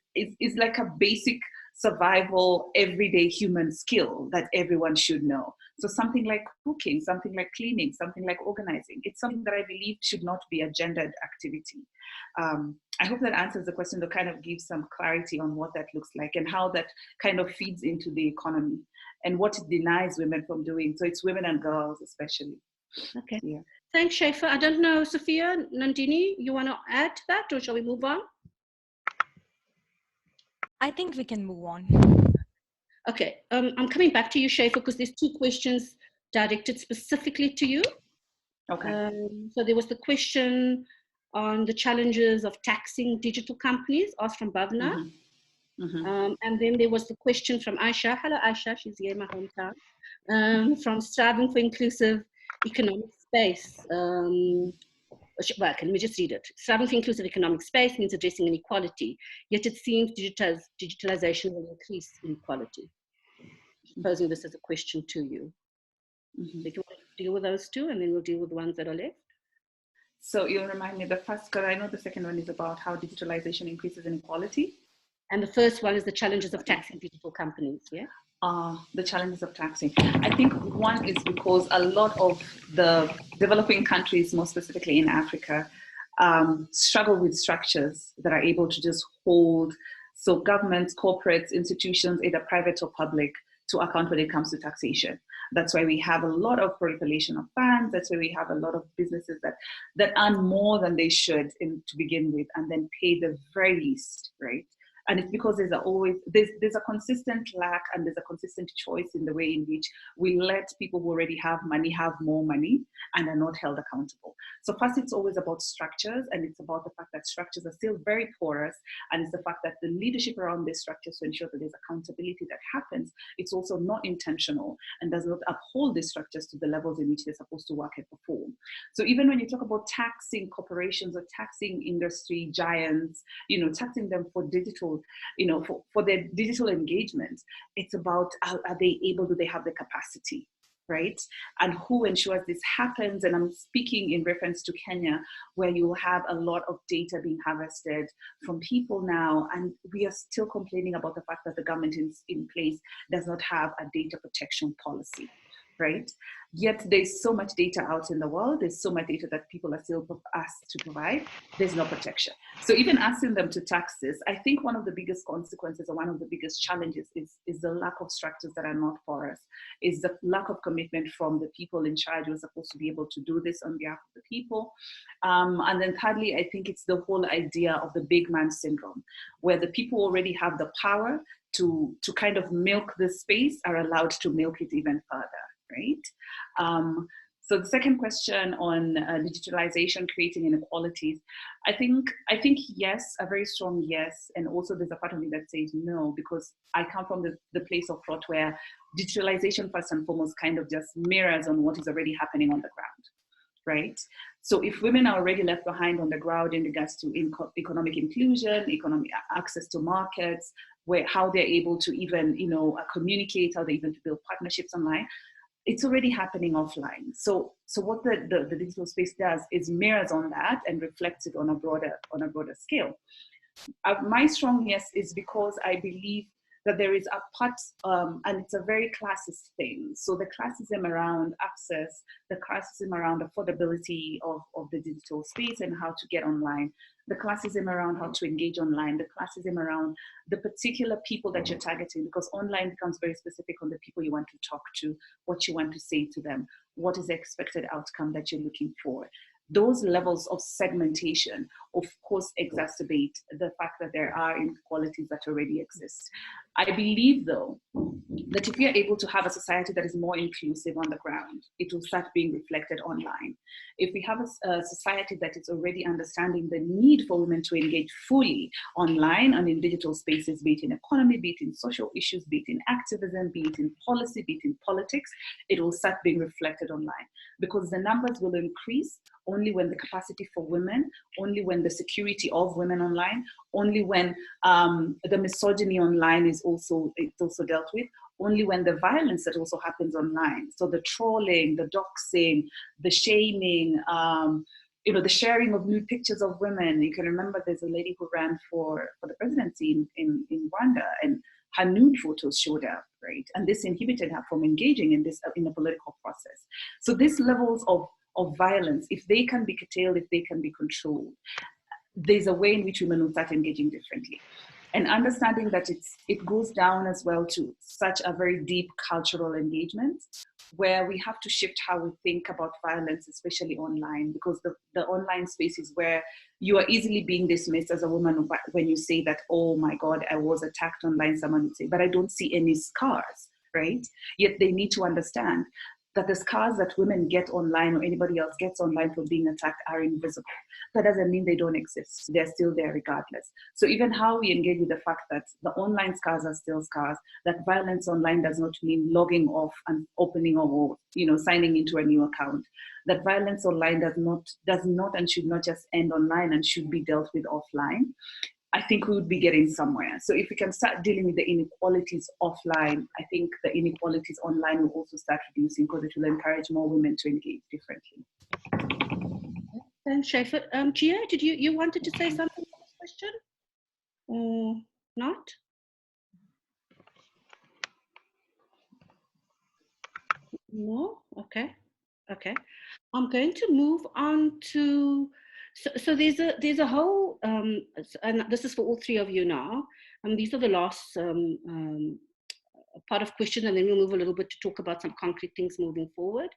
like a basic survival, everyday human skill that everyone should know. So something like cooking, something like cleaning, something like organizing, it's something that I believe should not be a gendered activity. I hope that answers the question to kind of give some clarity on what that looks like and how that kind of feeds into the economy and what it denies women from doing. So it's women and girls especially. Okay. Yeah. Thanks, Scheaffer. I don't know, Sofia, Nandini, you want to add to that, or shall we move on? I think we can move on. Okay, I'm coming back to you, Scheaffer, because there's two questions directed specifically to you. Okay. So there was the question on the challenges of taxing digital companies, asked from Bhavna. And then there was the question from Aisha. Hello, Aisha, she's here in my hometown. From Striving for Inclusive Economic Space. Well, let me just read it. Striving for inclusive economic space means addressing inequality, yet it seems digitalization will increase inequality. Posing this as a question to you. So if you want to deal with those two, and then we'll deal with the ones that are left. So you'll remind me the first, because I know the second one is about how digitalization increases inequality. And the first one is the challenges of taxing digital companies, yeah? The challenges of taxing. I think one is because a lot of the developing countries, more specifically in Africa, struggle with structures that are able to just hold, so governments, corporates, institutions, either private or public, to account when it comes to taxation. That's why we have a lot of proliferation of funds. That's why we have a lot of businesses that earn more than they should to begin with, and then pay the very least, right? And it's because there's a consistent lack and there's a consistent choice in the way in which we let people who already have more money and are not held accountable. So first, it's always about structures, and it's about the fact that structures are still very porous, and it's the fact that the leadership around these structures to ensure that there's accountability that happens, it's also not intentional and does not uphold these structures to the levels in which they're supposed to work and perform. So even when you talk about taxing corporations or taxing industry giants, taxing them for digital, for their digital engagement, it's about do they have the capacity, right? And who ensures this happens? And I'm speaking in reference to Kenya, where you have a lot of data being harvested from people now, and we are still complaining about the fact that the government in place does not have a data protection policy, right? Yet there's so much data out in the world, there's so much data that people are still asked to provide, there's no protection. So even asking them to tax this, I think one of the biggest consequences or one of the biggest challenges is the lack of structures that are not porous, is the lack of commitment from the people in charge who are supposed to be able to do this on behalf of the people. And then thirdly, I think it's the whole idea of the big man syndrome, where the people already have the power to kind of milk the space are allowed to milk it even further. Right? So the second question on digitalization creating inequalities, I think yes, a very strong yes, and also there's a part of me that says no, because I come from the place of thought where digitalization first and foremost kind of just mirrors on what is already happening on the ground, right? So if women are already left behind on the ground in regards to economic inclusion, economic access to markets, how they're able to even communicate, how they even to build partnerships online, it's already happening offline. So what the digital space does is mirrors on that and reflects it on a broader scale. My strong yes is because I believe that there is a part, and it's a very classist thing. So the classism around access, the classism around affordability of the digital space and how to get online, the classism around how to engage online, the classism around the particular people that you're targeting, because online becomes very specific on the people you want to talk to, what you want to say to them, what is the expected outcome that you're looking for. Those levels of segmentation, of course, exacerbate the fact that there are inequalities that already exist. I believe, though, that if we are able to have a society that is more inclusive on the ground, it will start being reflected online. If we have a society that is already understanding the need for women to engage fully online and in digital spaces, be it in economy, be it in social issues, be it in activism, be it in policy, be it in politics, it will start being reflected online, because the numbers will increase only when the capacity for women, only when the security of women online, only when the misogyny online is also dealt with, only when the violence that also happens online, so the trolling, the doxing, the shaming, the sharing of nude pictures of women. You can remember there's a lady who ran for the presidency in Rwanda, and her nude photos showed up, right? And this inhibited her from engaging in a political process. So these levels of violence, if they can be curtailed, if they can be controlled, there's a way in which women will start engaging differently. And understanding that it goes down as well to such a very deep cultural engagement, where we have to shift how we think about violence, especially online, because the online space is where you are easily being dismissed as a woman when you say that, oh my God, I was attacked online, someone would say, but I don't see any scars, right? Yet they need to understand that the scars that women get online or anybody else gets online for being attacked are invisible. That doesn't mean they don't exist. They're still there regardless. So even how we engage with the fact that the online scars are still scars, that violence online does not mean logging off and opening or signing into a new account. That violence online does not and should not just end online and should be dealt with offline. I think we would be getting somewhere. So if we can start dealing with the inequalities offline, I think the inequalities online will also start reducing, because it will encourage more women to engage differently. Thanks, Scheaffer. Gia, did you wanted to say something on this question? Or not? No? Okay. I'm going to move on to, so there's a whole, and this is for all three of you now, and these are the last part of question, and then we'll move a little bit to talk about some concrete things moving forward.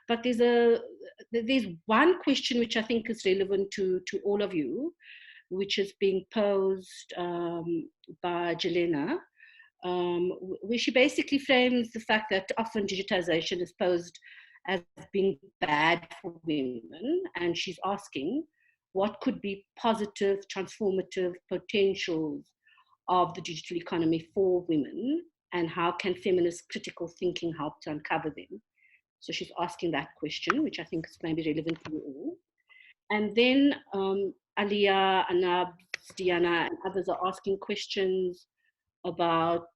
But there's one question which I think is relevant to all of you, which is being posed by Jelena, where she basically frames the fact that often digitization is posed as being bad for women, and she's asking what could be positive, transformative potentials of the digital economy for women, and how can feminist critical thinking help to uncover them. So she's asking that question, which I think is maybe relevant for you all. And then Alia, Anab, Diana, and others are asking questions about,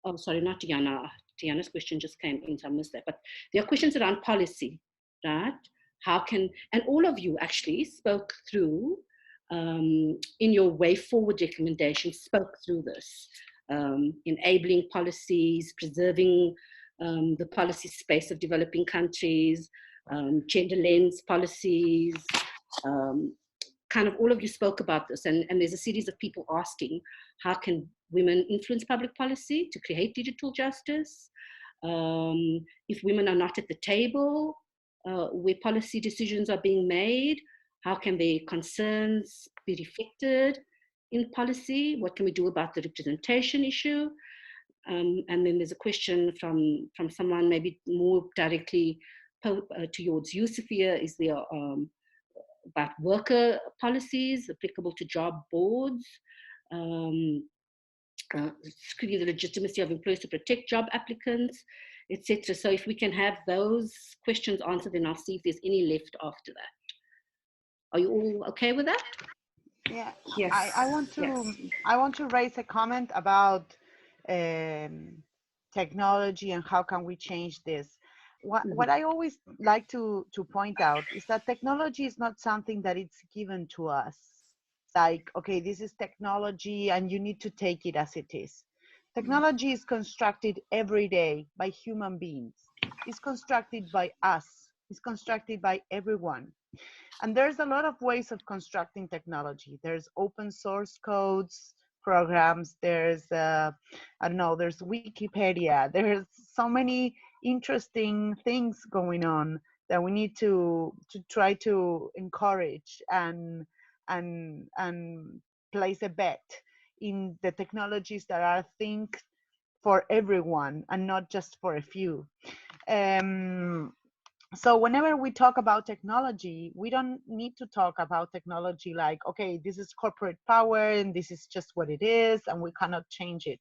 oh, sorry, not Diana. Diana's question just came in, so I missed that. But there are questions around policy, right? How can, and all of you actually spoke through, in your way forward recommendations, spoke through this. Enabling policies, preserving the policy space of developing countries, gender lens policies, kind of all of you spoke about this, and there's a series of people asking, how can women influence public policy to create digital justice? If women are not at the table where policy decisions are being made, how can their concerns be reflected in policy? What can we do about the representation issue? And then there's a question from someone maybe more directly towards you, Sofia, is there about worker policies applicable to job boards, screening the legitimacy of employers to protect job applicants, etc. So if we can have those questions answered, then I'll see if there's any left after that. Are you all okay with that? Yeah. Yes. I want to raise a comment about technology and how can we change this. What I always like to point out is that technology is not something that it's given to us. Like, okay, this is technology and you need to take it as it is. Technology is constructed every day by human beings. It's constructed by us. It's constructed by everyone. And there's a lot of ways of constructing technology. There's open source codes, programs, there's, I don't know, there's Wikipedia. There's so many interesting things going on that we need to try to encourage and place a bet in the technologies that are think for everyone and not just for a few. So whenever we talk about technology, we don't need to talk about technology like, okay, this is corporate power and this is just what it is and we cannot change it.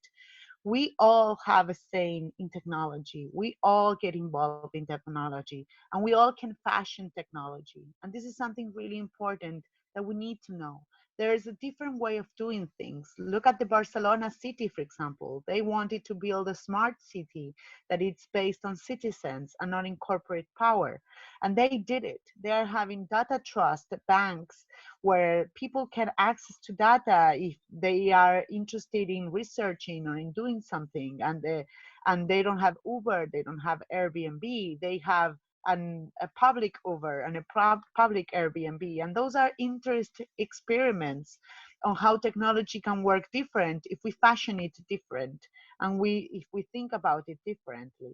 We all have a say in technology. We all get involved in technology and we all can fashion technology. And this is something really important that we need to know. There's a different way of doing things. Look at the Barcelona city, for example. They wanted to build a smart city that it's based on citizens and not in corporate power. And they did it. They are having data trust banks where people can access to data if they are interested in researching or in doing something. And they don't have Uber, they don't have Airbnb, they have a public Uber and a public Airbnb. And those are interest experiments on how technology can work different if we fashion it different and if we think about it differently.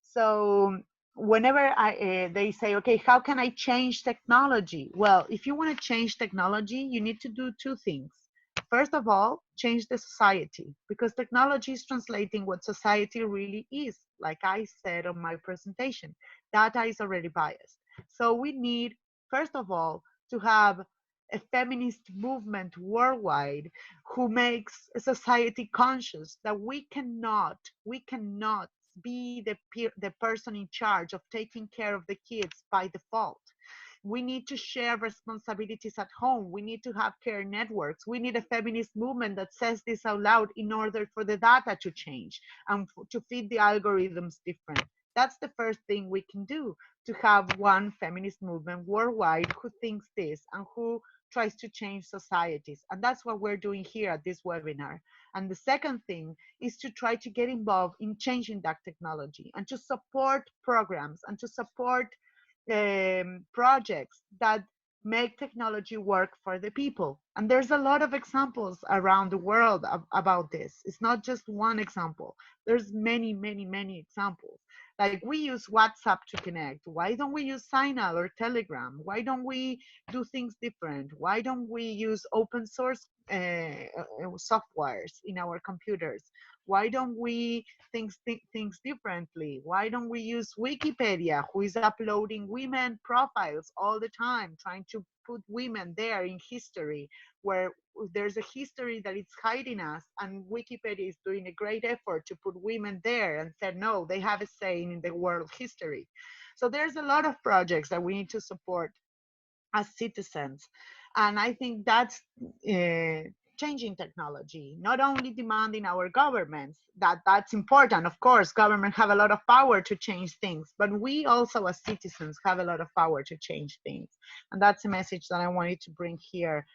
So whenever they say, okay, how can I change technology? Well, if you want to change technology, you need to do two things. First of all, change the society, because technology is translating what society really is. Like I said on my presentation, data is already biased. So we need, first of all, to have a feminist movement worldwide who makes a society conscious that we cannot be the person in charge of taking care of the kids by default. We need to share responsibilities at home. We need to have care networks. We need a feminist movement that says this out loud in order for the data to change and to feed the algorithms different. That's the first thing we can do, to have one feminist movement worldwide who thinks this and who tries to change societies. And that's what we're doing here at this webinar. And the second thing is to try to get involved in changing that technology and to support programs and to support projects that make technology work for the people. And there's a lot of examples around the world about this. It's not just one example. There's many, many, many examples. Like we use WhatsApp to connect. Why don't we use Signal or Telegram? Why don't we do things different? Why don't we use open source softwares in our computers? Why don't we think things differently? Why don't we use Wikipedia, who is uploading women profiles all the time, trying to put women there in history, where there's a history that it's hiding us, and Wikipedia is doing a great effort to put women there and said, no, they have a say in the world history. So there's a lot of projects that we need to support as citizens. And I think that's changing technology, not only demanding our governments, that's important. Of course, governments have a lot of power to change things, but we also as citizens have a lot of power to change things. And that's a message that I wanted to bring here,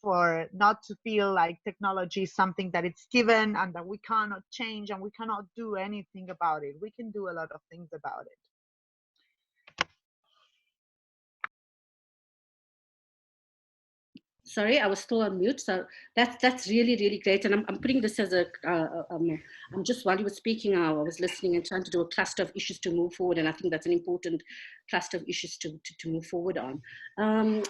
for not to feel like technology is something that it's given and that we cannot change and we cannot do anything about it. We can do a lot of things about it. Sorry, I was still on mute. So that's really, really great. And I'm putting this as I'm just, while you were speaking, I was listening and trying to do a cluster of issues to move forward. And I think that's an important cluster of issues to move forward on.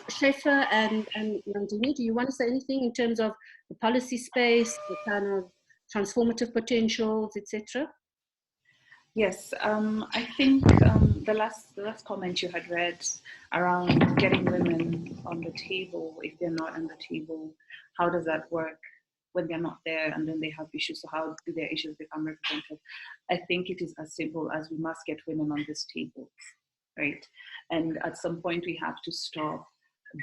Scheaffer and Nandini, do you want to say anything in terms of the policy space, the kind of transformative potentials, etc.? Yes, I think the last comment you had read around getting women on the table, if they're not on the table, how does that work when they're not there and then they have issues? So how do their issues become represented? I think it is as simple as we must get women on this table, right? And at some point we have to stop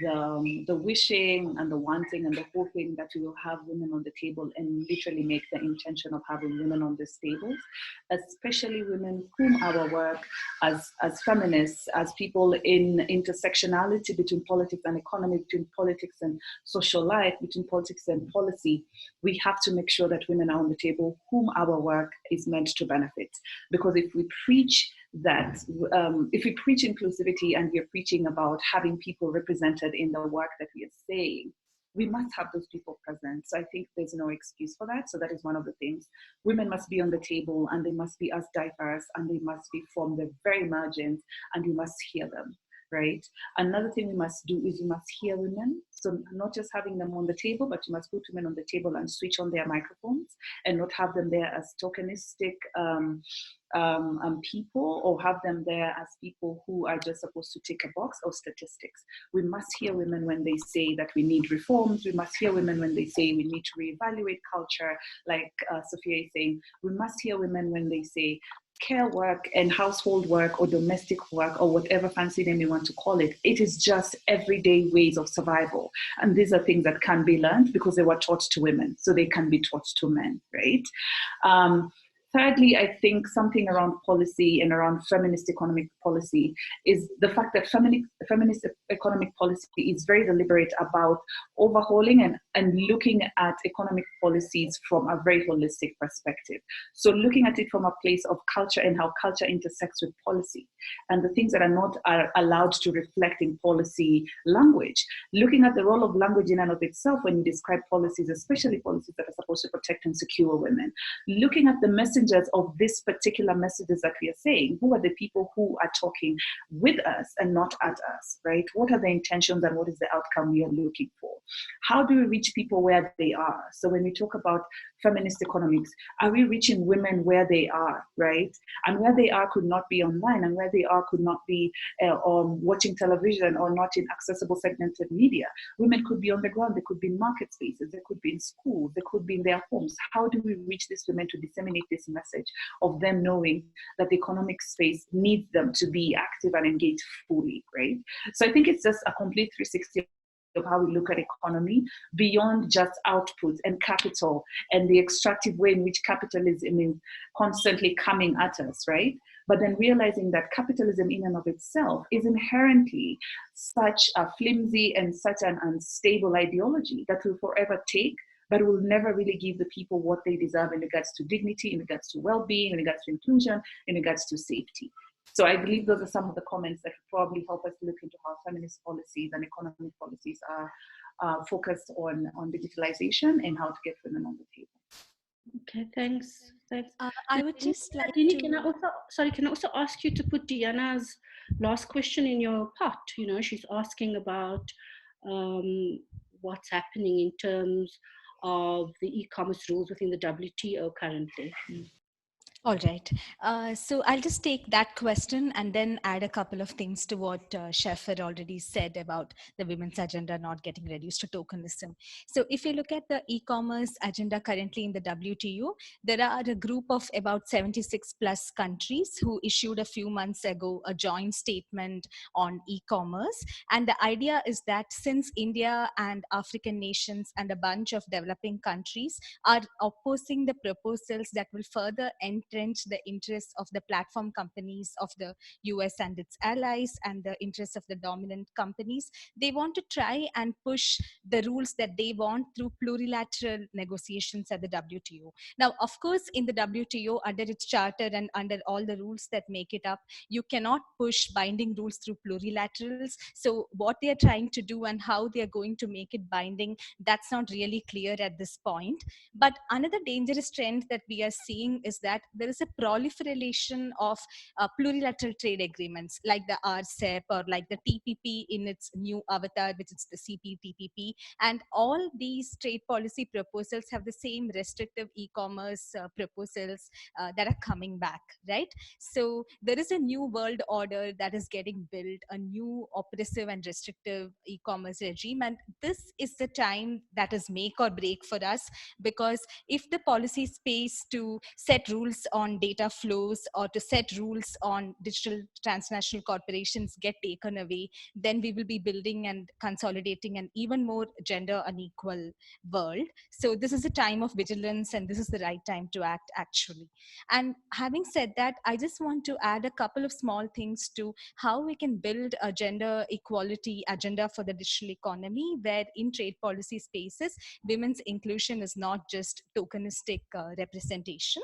the wishing and the wanting and the hoping that we will have women on the table and literally make the intention of having women on this table, especially women whom our work as feminists, as people in intersectionality between politics and economy, between politics and social life, between politics and policy, we have to make sure that women are on the table whom our work is meant to benefit. Because if we preach that, if we preach inclusivity and we are preaching about having people represented in the work that we are saying, we must have those people present. So I think there's no excuse for that. So that is one of the things. Women must be on the table and they must be as diverse and they must be from the very margins and we must hear them, right? Another thing we must do is we must hear women. So not just having them on the table, but you must put women on the table and switch on their microphones and not have them there as tokenistic people, or have them there as people who are just supposed to tick a box or statistics. We must hear women when they say that we need reforms. We must hear women when they say we need to reevaluate culture, like Sofia is saying. We must hear women when they say, care work and household work or domestic work or whatever fancy name you want to call it, it is just everyday ways of survival. And these are things that can be learned because they were taught to women, so they can be taught to men, right? Thirdly, I think something around policy and around feminist economic policy is the fact that feminist economic policy is very deliberate about overhauling and looking at economic policies from a very holistic perspective. So looking at it from a place of culture and how culture intersects with policy and the things that are allowed to reflect in policy language. Looking at the role of language in and of itself when you describe policies, especially policies that are supposed to protect and secure women. Looking at the messengers of this particular messages that we are saying. Who are the people who are talking with us and not at us, right? What are the intentions and what is the outcome we are looking for? How do we reach people where they are? So when we talk about feminist economics, are we reaching women where they are, right? And where they are could not be online, and where they are could not be watching television or not in accessible segmented media. Women could be on the ground, they could be in market spaces, they could be in schools, they could be in their homes. How do we reach these women to disseminate this message of them knowing that the economic space needs them to be active and engaged fully, right? So I think it's just a complete 360 of how we look at economy beyond just output and capital and the extractive way in which capitalism is constantly coming at us, right? But then realizing that capitalism in and of itself is inherently such a flimsy and such an unstable ideology that will forever take, but will never really give the people what they deserve in regards to dignity, in regards to well-being, in regards to inclusion, in regards to safety. So I believe those are some of the comments that probably help us look into how feminist policies and economic policies are focused on digitalization and how to get women on the table. Okay, thanks. I would just like Nandini, to... can I also ask you to put Diana's last question in your pot? You know, she's asking about what's happening in terms of the e-commerce rules within the WTO currently. All right. So I'll just take that question and then add a couple of things to what Scheaffer already said about the women's agenda not getting reduced to tokenism. So if you look at the e-commerce agenda currently in the WTO, there are a group of about 76 plus countries who issued a few months ago a joint statement on e-commerce. And the idea is that since India and African nations and a bunch of developing countries are opposing the proposals that will further entrench the interests of the platform companies of the US and its allies and the interests of the dominant companies, they want to try and push the rules that they want through plurilateral negotiations at the WTO. Now, of course, in the WTO, under its charter and under all the rules that make it up, you cannot push binding rules through plurilaterals. So what they are trying to do and how they are going to make it binding, that's not really clear at this point. But another dangerous trend that we are seeing is that there is a proliferation of plurilateral trade agreements like the RCEP or like the TPP in its new avatar, which is the CPTPP. And all these trade policy proposals have the same restrictive e-commerce proposals that are coming back, right? So there is a new world order that is getting built, a new oppressive and restrictive e-commerce regime. And this is the time that is make or break for us, because if the policy space to set rules on data flows or to set rules on digital transnational corporations get taken away, then we will be building and consolidating an even more gender unequal world. So this is a time of vigilance, and this is the right time to act, actually. And having said that, I just want to add a couple of small things to how we can build a gender equality agenda for the digital economy, where in trade policy spaces, women's inclusion is not just tokenistic representation.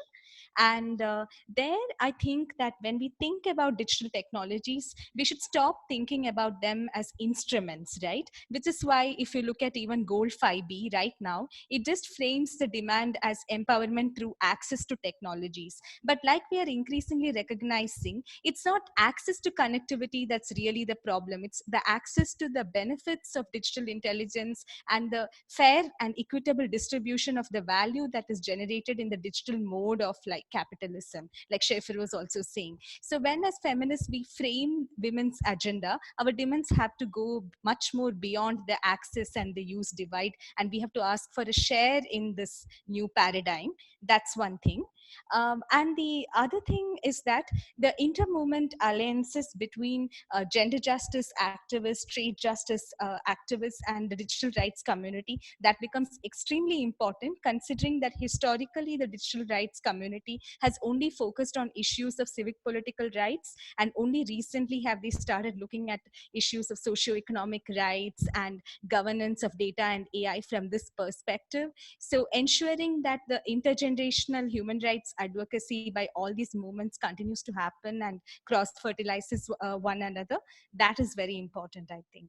And there, I think that when we think about digital technologies, we should stop thinking about them as instruments, right? Which is why if you look at even Gold 5B right now, it just frames the demand as empowerment through access to technologies. But like we are increasingly recognizing, it's not access to connectivity that's really the problem. It's the access to the benefits of digital intelligence and the fair and equitable distribution of the value that is generated in the digital mode of like capitalism, like Scheaffer was also saying. So when as feminists we frame women's agenda, our demands have to go much more beyond the access and the use divide, and we have to ask for a share in this new paradigm. That's one thing. And the other thing is that the inter-movement alliances between gender justice activists, trade justice activists, and the digital rights community, that becomes extremely important, considering that historically the digital rights community has only focused on issues of civic political rights, and only recently have they started looking at issues of socio-economic rights and governance of data and AI from this perspective. So ensuring that the intergenerational human rights advocacy by all these movements continues to happen and cross-fertilizes one another, that is very important, I think.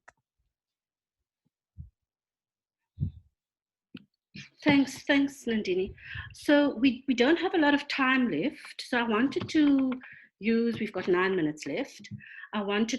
Thanks, Nandini. So we don't have a lot of time left. So I wanted to use, we've got 9 minutes left. I want to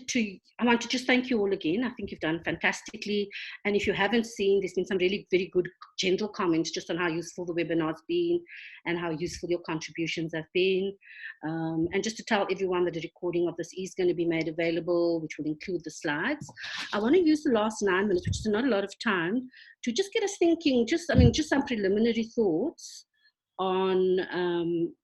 just thank you all again. I think you've done fantastically. And if you haven't seen, there's been some really very good gentle comments just on how useful the webinar's been and how useful your contributions have been. And just to tell everyone that the recording of this is going to be made available, which will include the slides. I want to use the last 9 minutes, which is not a lot of time, to just get us thinking, just some preliminary thoughts on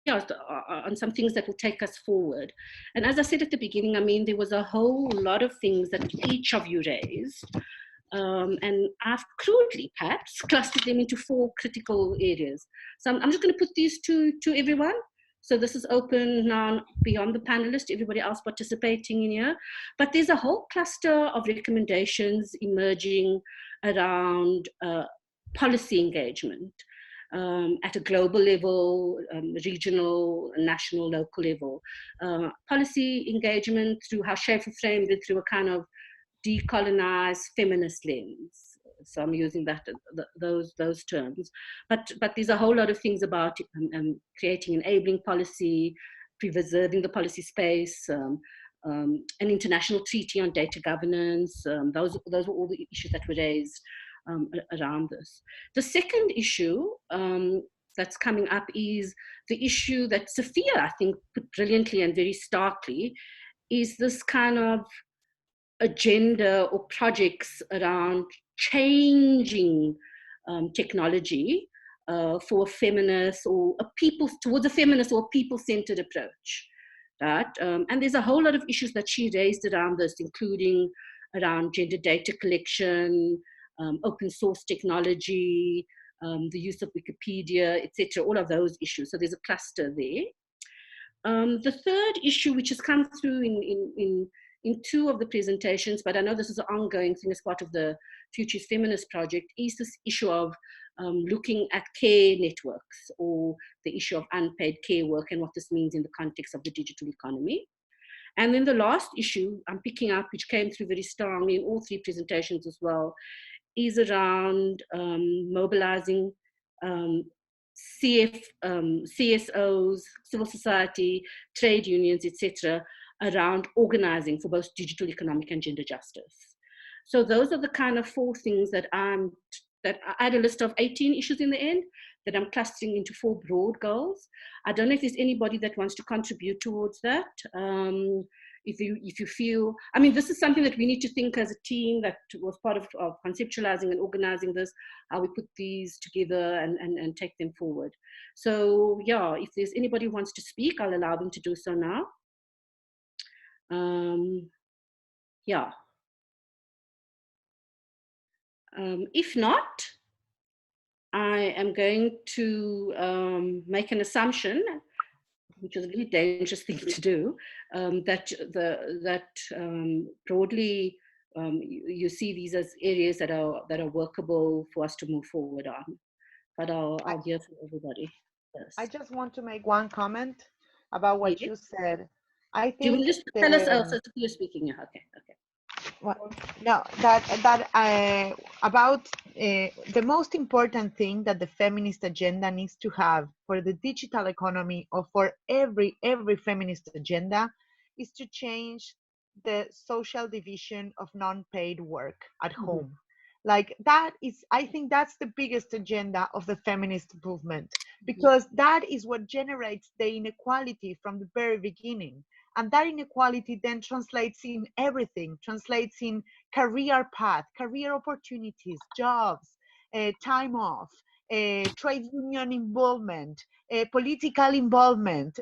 on some things that will take us forward. And as I said at the beginning, I mean, there was a whole lot of things that each of you raised. And I've crudely, perhaps, clustered them into 4 critical areas. So I'm just going to put these to everyone. So this is open now beyond the panelists, everybody else participating in here. But there's a whole cluster of recommendations emerging around policy engagement. At a global level, regional, national, local level. Policy engagement through how Scheaffer framed it through a kind of decolonized feminist lens. So I'm using that those terms. But there's a whole lot of things about creating enabling policy, preserving the policy space, an international treaty on data governance. Those were all the issues that were raised around this. The second issue that's coming up is the issue that Sofia, I think, put brilliantly and very starkly, is this kind of agenda or projects around changing technology for a feminist or towards a feminist or people-centered approach. Right? And there's a whole lot of issues that she raised around this, including around gender data collection, open source technology, the use of Wikipedia, etc., all of those issues. So there's a cluster there. The third issue, which has come through in 2 of the presentations, but I know this is an ongoing thing as part of the Futures Feminist project, is this issue of looking at care networks, or the issue of unpaid care work and what this means in the context of the digital economy. And then the last issue I'm picking up, which came through very strongly in all 3 presentations as well, is around mobilizing CSOs, civil society, trade unions, etc., around organizing for both digital economic and gender justice. So those are the kind of 4 things that I had a list of 18 issues in the end that I'm clustering into 4 broad goals. I don't know if there's anybody that wants to contribute towards that. If you feel, I mean, this is something that we need to think as a team that was part of conceptualizing and organizing this, how we put these together and take them forward. So yeah, if there's anybody who wants to speak, I'll allow them to do so now. Yeah. If not, I am going to make an assumption, which is a really dangerous thing to do, that broadly you see these as areas that are workable for us to move forward on. But I'll hear from everybody first. I just want to make one comment about what you said. I think. Do you want to just tell us also you're speaking? Okay. Well, no, about the most important thing that the feminist agenda needs to have for the digital economy, or for every feminist agenda, is to change the social division of non-paid work at home. Like that is, I think that's the biggest agenda of the feminist movement, because that is what generates the inequality from the very beginning. And that inequality then translates in everything, translates in career path, career opportunities, jobs, time off, trade union involvement, political involvement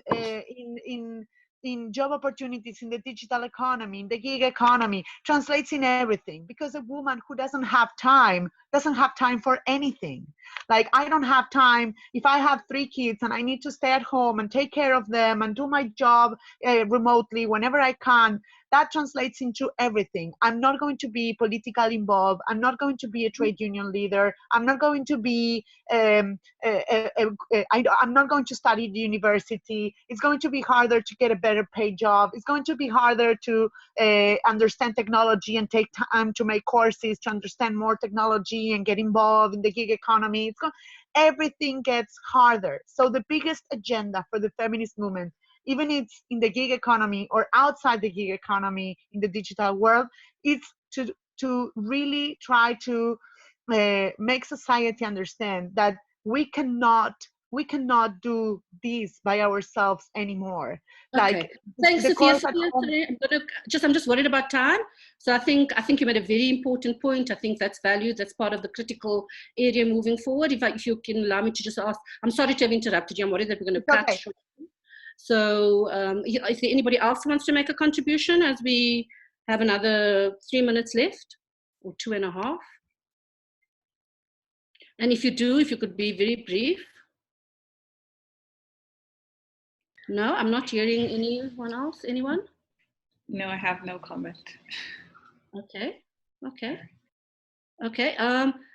in job opportunities in the digital economy, in the gig economy, translates in everything. Because a woman who doesn't have time for anything. Like, I don't have time if I have 3 kids and I need to stay at home and take care of them and do my job remotely whenever I can. That translates into everything. I'm not going to be politically involved. I'm not going to be a trade union leader. I'm not going to be I'm not going to study at the university. It's going to be harder to get a better paid job. It's going to be harder to understand technology and take time to make courses to understand more technology and get involved in the gig economy. Everything gets harder. So the biggest agenda for the feminist movement, even if it's in the gig economy or outside the gig economy in the digital world, is to really try to make society understand that we cannot do this by ourselves anymore. Okay. Like, thanks, the Sofia. course at home. I'm just worried about time. So I think you made a very important point. I think that's valued. That's part of the critical area moving forward. If you can allow me to just ask, I'm sorry to have interrupted you. I'm worried that we're going to cut short. So if anybody else wants to make a contribution, as we have another 3 minutes left, or 2.5. And if you could be very brief. No, I'm not hearing anyone else. Anyone? No, I have no comment. Okay.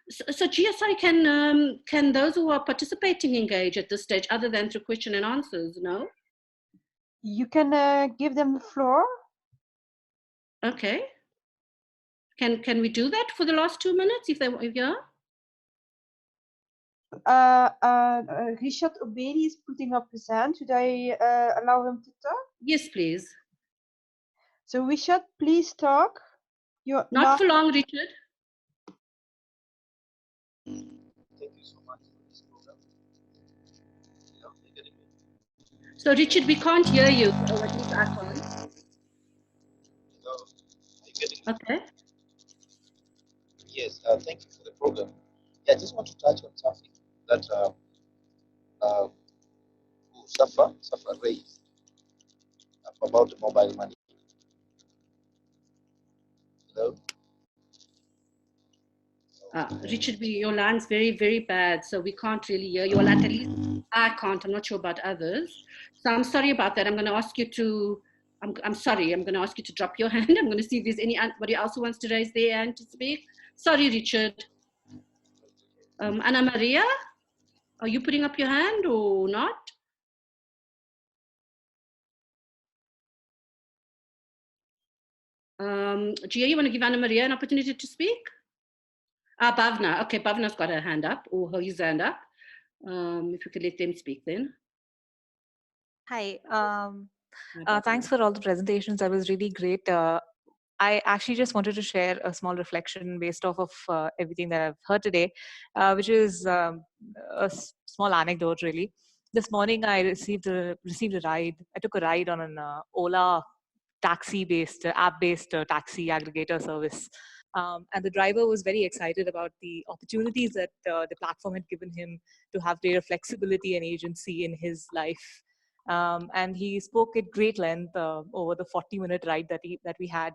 So Gia, sorry, can those who are participating engage at this stage, other than through question and answers? No. You can give them the floor. Okay. Can we do that for the last 2 minutes if yeah? Richard Obedi is putting up his hand. Should I allow him to talk? Yes, please. So Richard, please talk. You're not for long, Richard. Thank you so much for this program. So Richard, we can't hear you. Or at least I can't. Okay. Yes, thank you for the program. Yeah, I just want to touch on something that Scheaffer raised about the mobile money. Hello? Richard, your line's very, very bad, so we can't really hear you. Well, at least I can't. I'm not sure about others. So I'm sorry about that. I'm going to ask you to, I'm sorry, I'm going to ask you to drop your hand. I'm going to see if there's anybody else who wants to raise their hand to speak. Sorry, Richard. Ana Maria, are you putting up your hand or not? Gia, you want to give Ana Maria an opportunity to speak? Bhavna. Okay, Bhavna's got her hand up, or his hand up. If we could let them speak then. Hi. Thanks for all the presentations. That was really great. I actually just wanted to share a small reflection based off of everything that I've heard today, which is a small anecdote, really. This morning, I received a ride. I took a ride on an Ola taxi-based, app-based taxi aggregator service. And the driver was very excited about the opportunities that the platform had given him to have greater flexibility and agency in his life. And he spoke at great length over the 40-minute ride that we had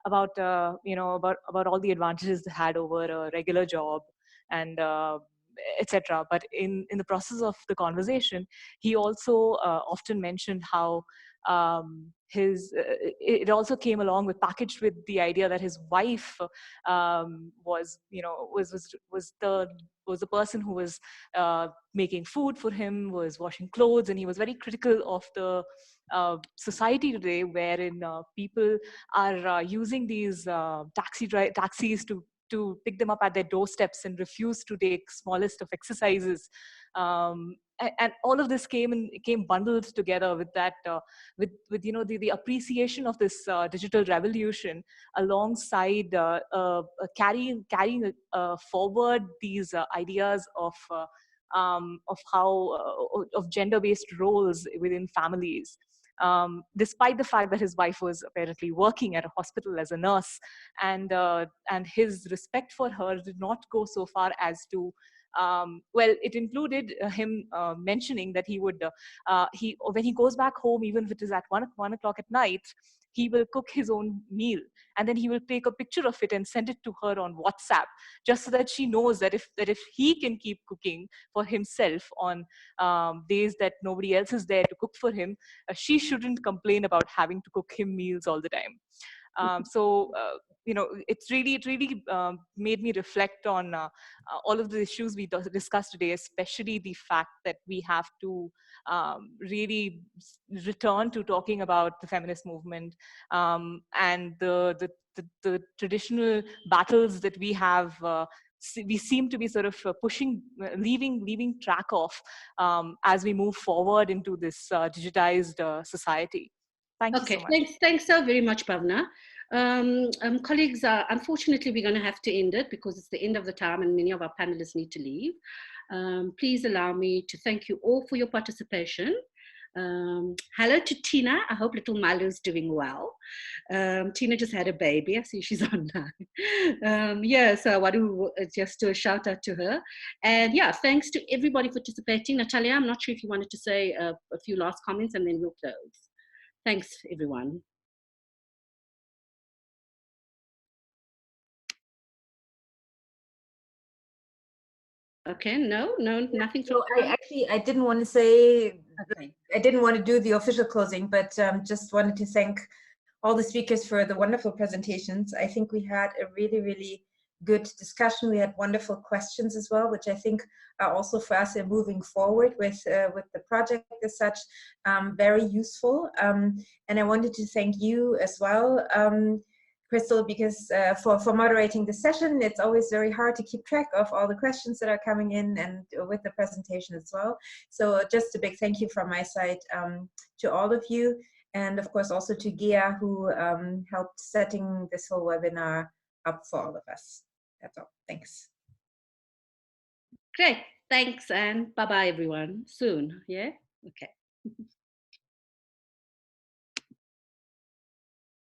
about about all the advantages they had over a regular job and etc. But in the process of the conversation, he also often mentioned how it also came along with packaged with the idea that his wife was the person who was making food for him, was washing clothes, and he was very critical of the society today, wherein people are using these taxis to pick them up at their doorsteps and refuse to take smallest of exercises. And all of this came bundled together with that, with the appreciation of this digital revolution, alongside carrying forward these ideas of how of gender-based roles within families. Despite the fact that his wife was apparently working at a hospital as a nurse, and his respect for her did not go so far as to well, it included him mentioning that he would, when he goes back home, even if it is at 1 o'clock at night, he will cook his own meal, and then he will take a picture of it and send it to her on WhatsApp, just so that she knows that if he can keep cooking for himself on days that nobody else is there to cook for him, she shouldn't complain about having to cook him meals all the time. It really made me reflect on all of the issues we discussed today, especially the fact that we have to really return to talking about the feminist movement and the traditional battles that we have. We seem to be sort of leaving track of as we move forward into this digitized society. Thank you so much. Thanks so very much, Pavna. Colleagues, unfortunately, we're going to have to end it because it's the end of the time and many of our panelists need to leave. Please allow me to thank you all for your participation. Hello to Tina. I hope little Malu's doing well. Tina just had a baby. I see she's online. So I want to just do a shout out to her. And yeah, thanks to everybody participating. Natalia, I'm not sure if you wanted to say a few last comments and then we'll close. Thanks, everyone. Okay, nothing. So I didn't want to say, okay. I didn't want to do the official closing, but just wanted to thank all the speakers for the wonderful presentations. I think we had a really, really good discussion. We had wonderful questions as well, which I think are also for us in moving forward with the project as such, very useful. And I wanted to thank you as well, Crystal, because for moderating the session. It's always very hard to keep track of all the questions that are coming in and with the presentation as well. So just a big thank you from my side to all of you. And of course also to Gia, who helped setting this whole webinar up for all of us. That's all. Thanks. Great. Thanks, and bye-bye, everyone. Soon. Yeah? Okay.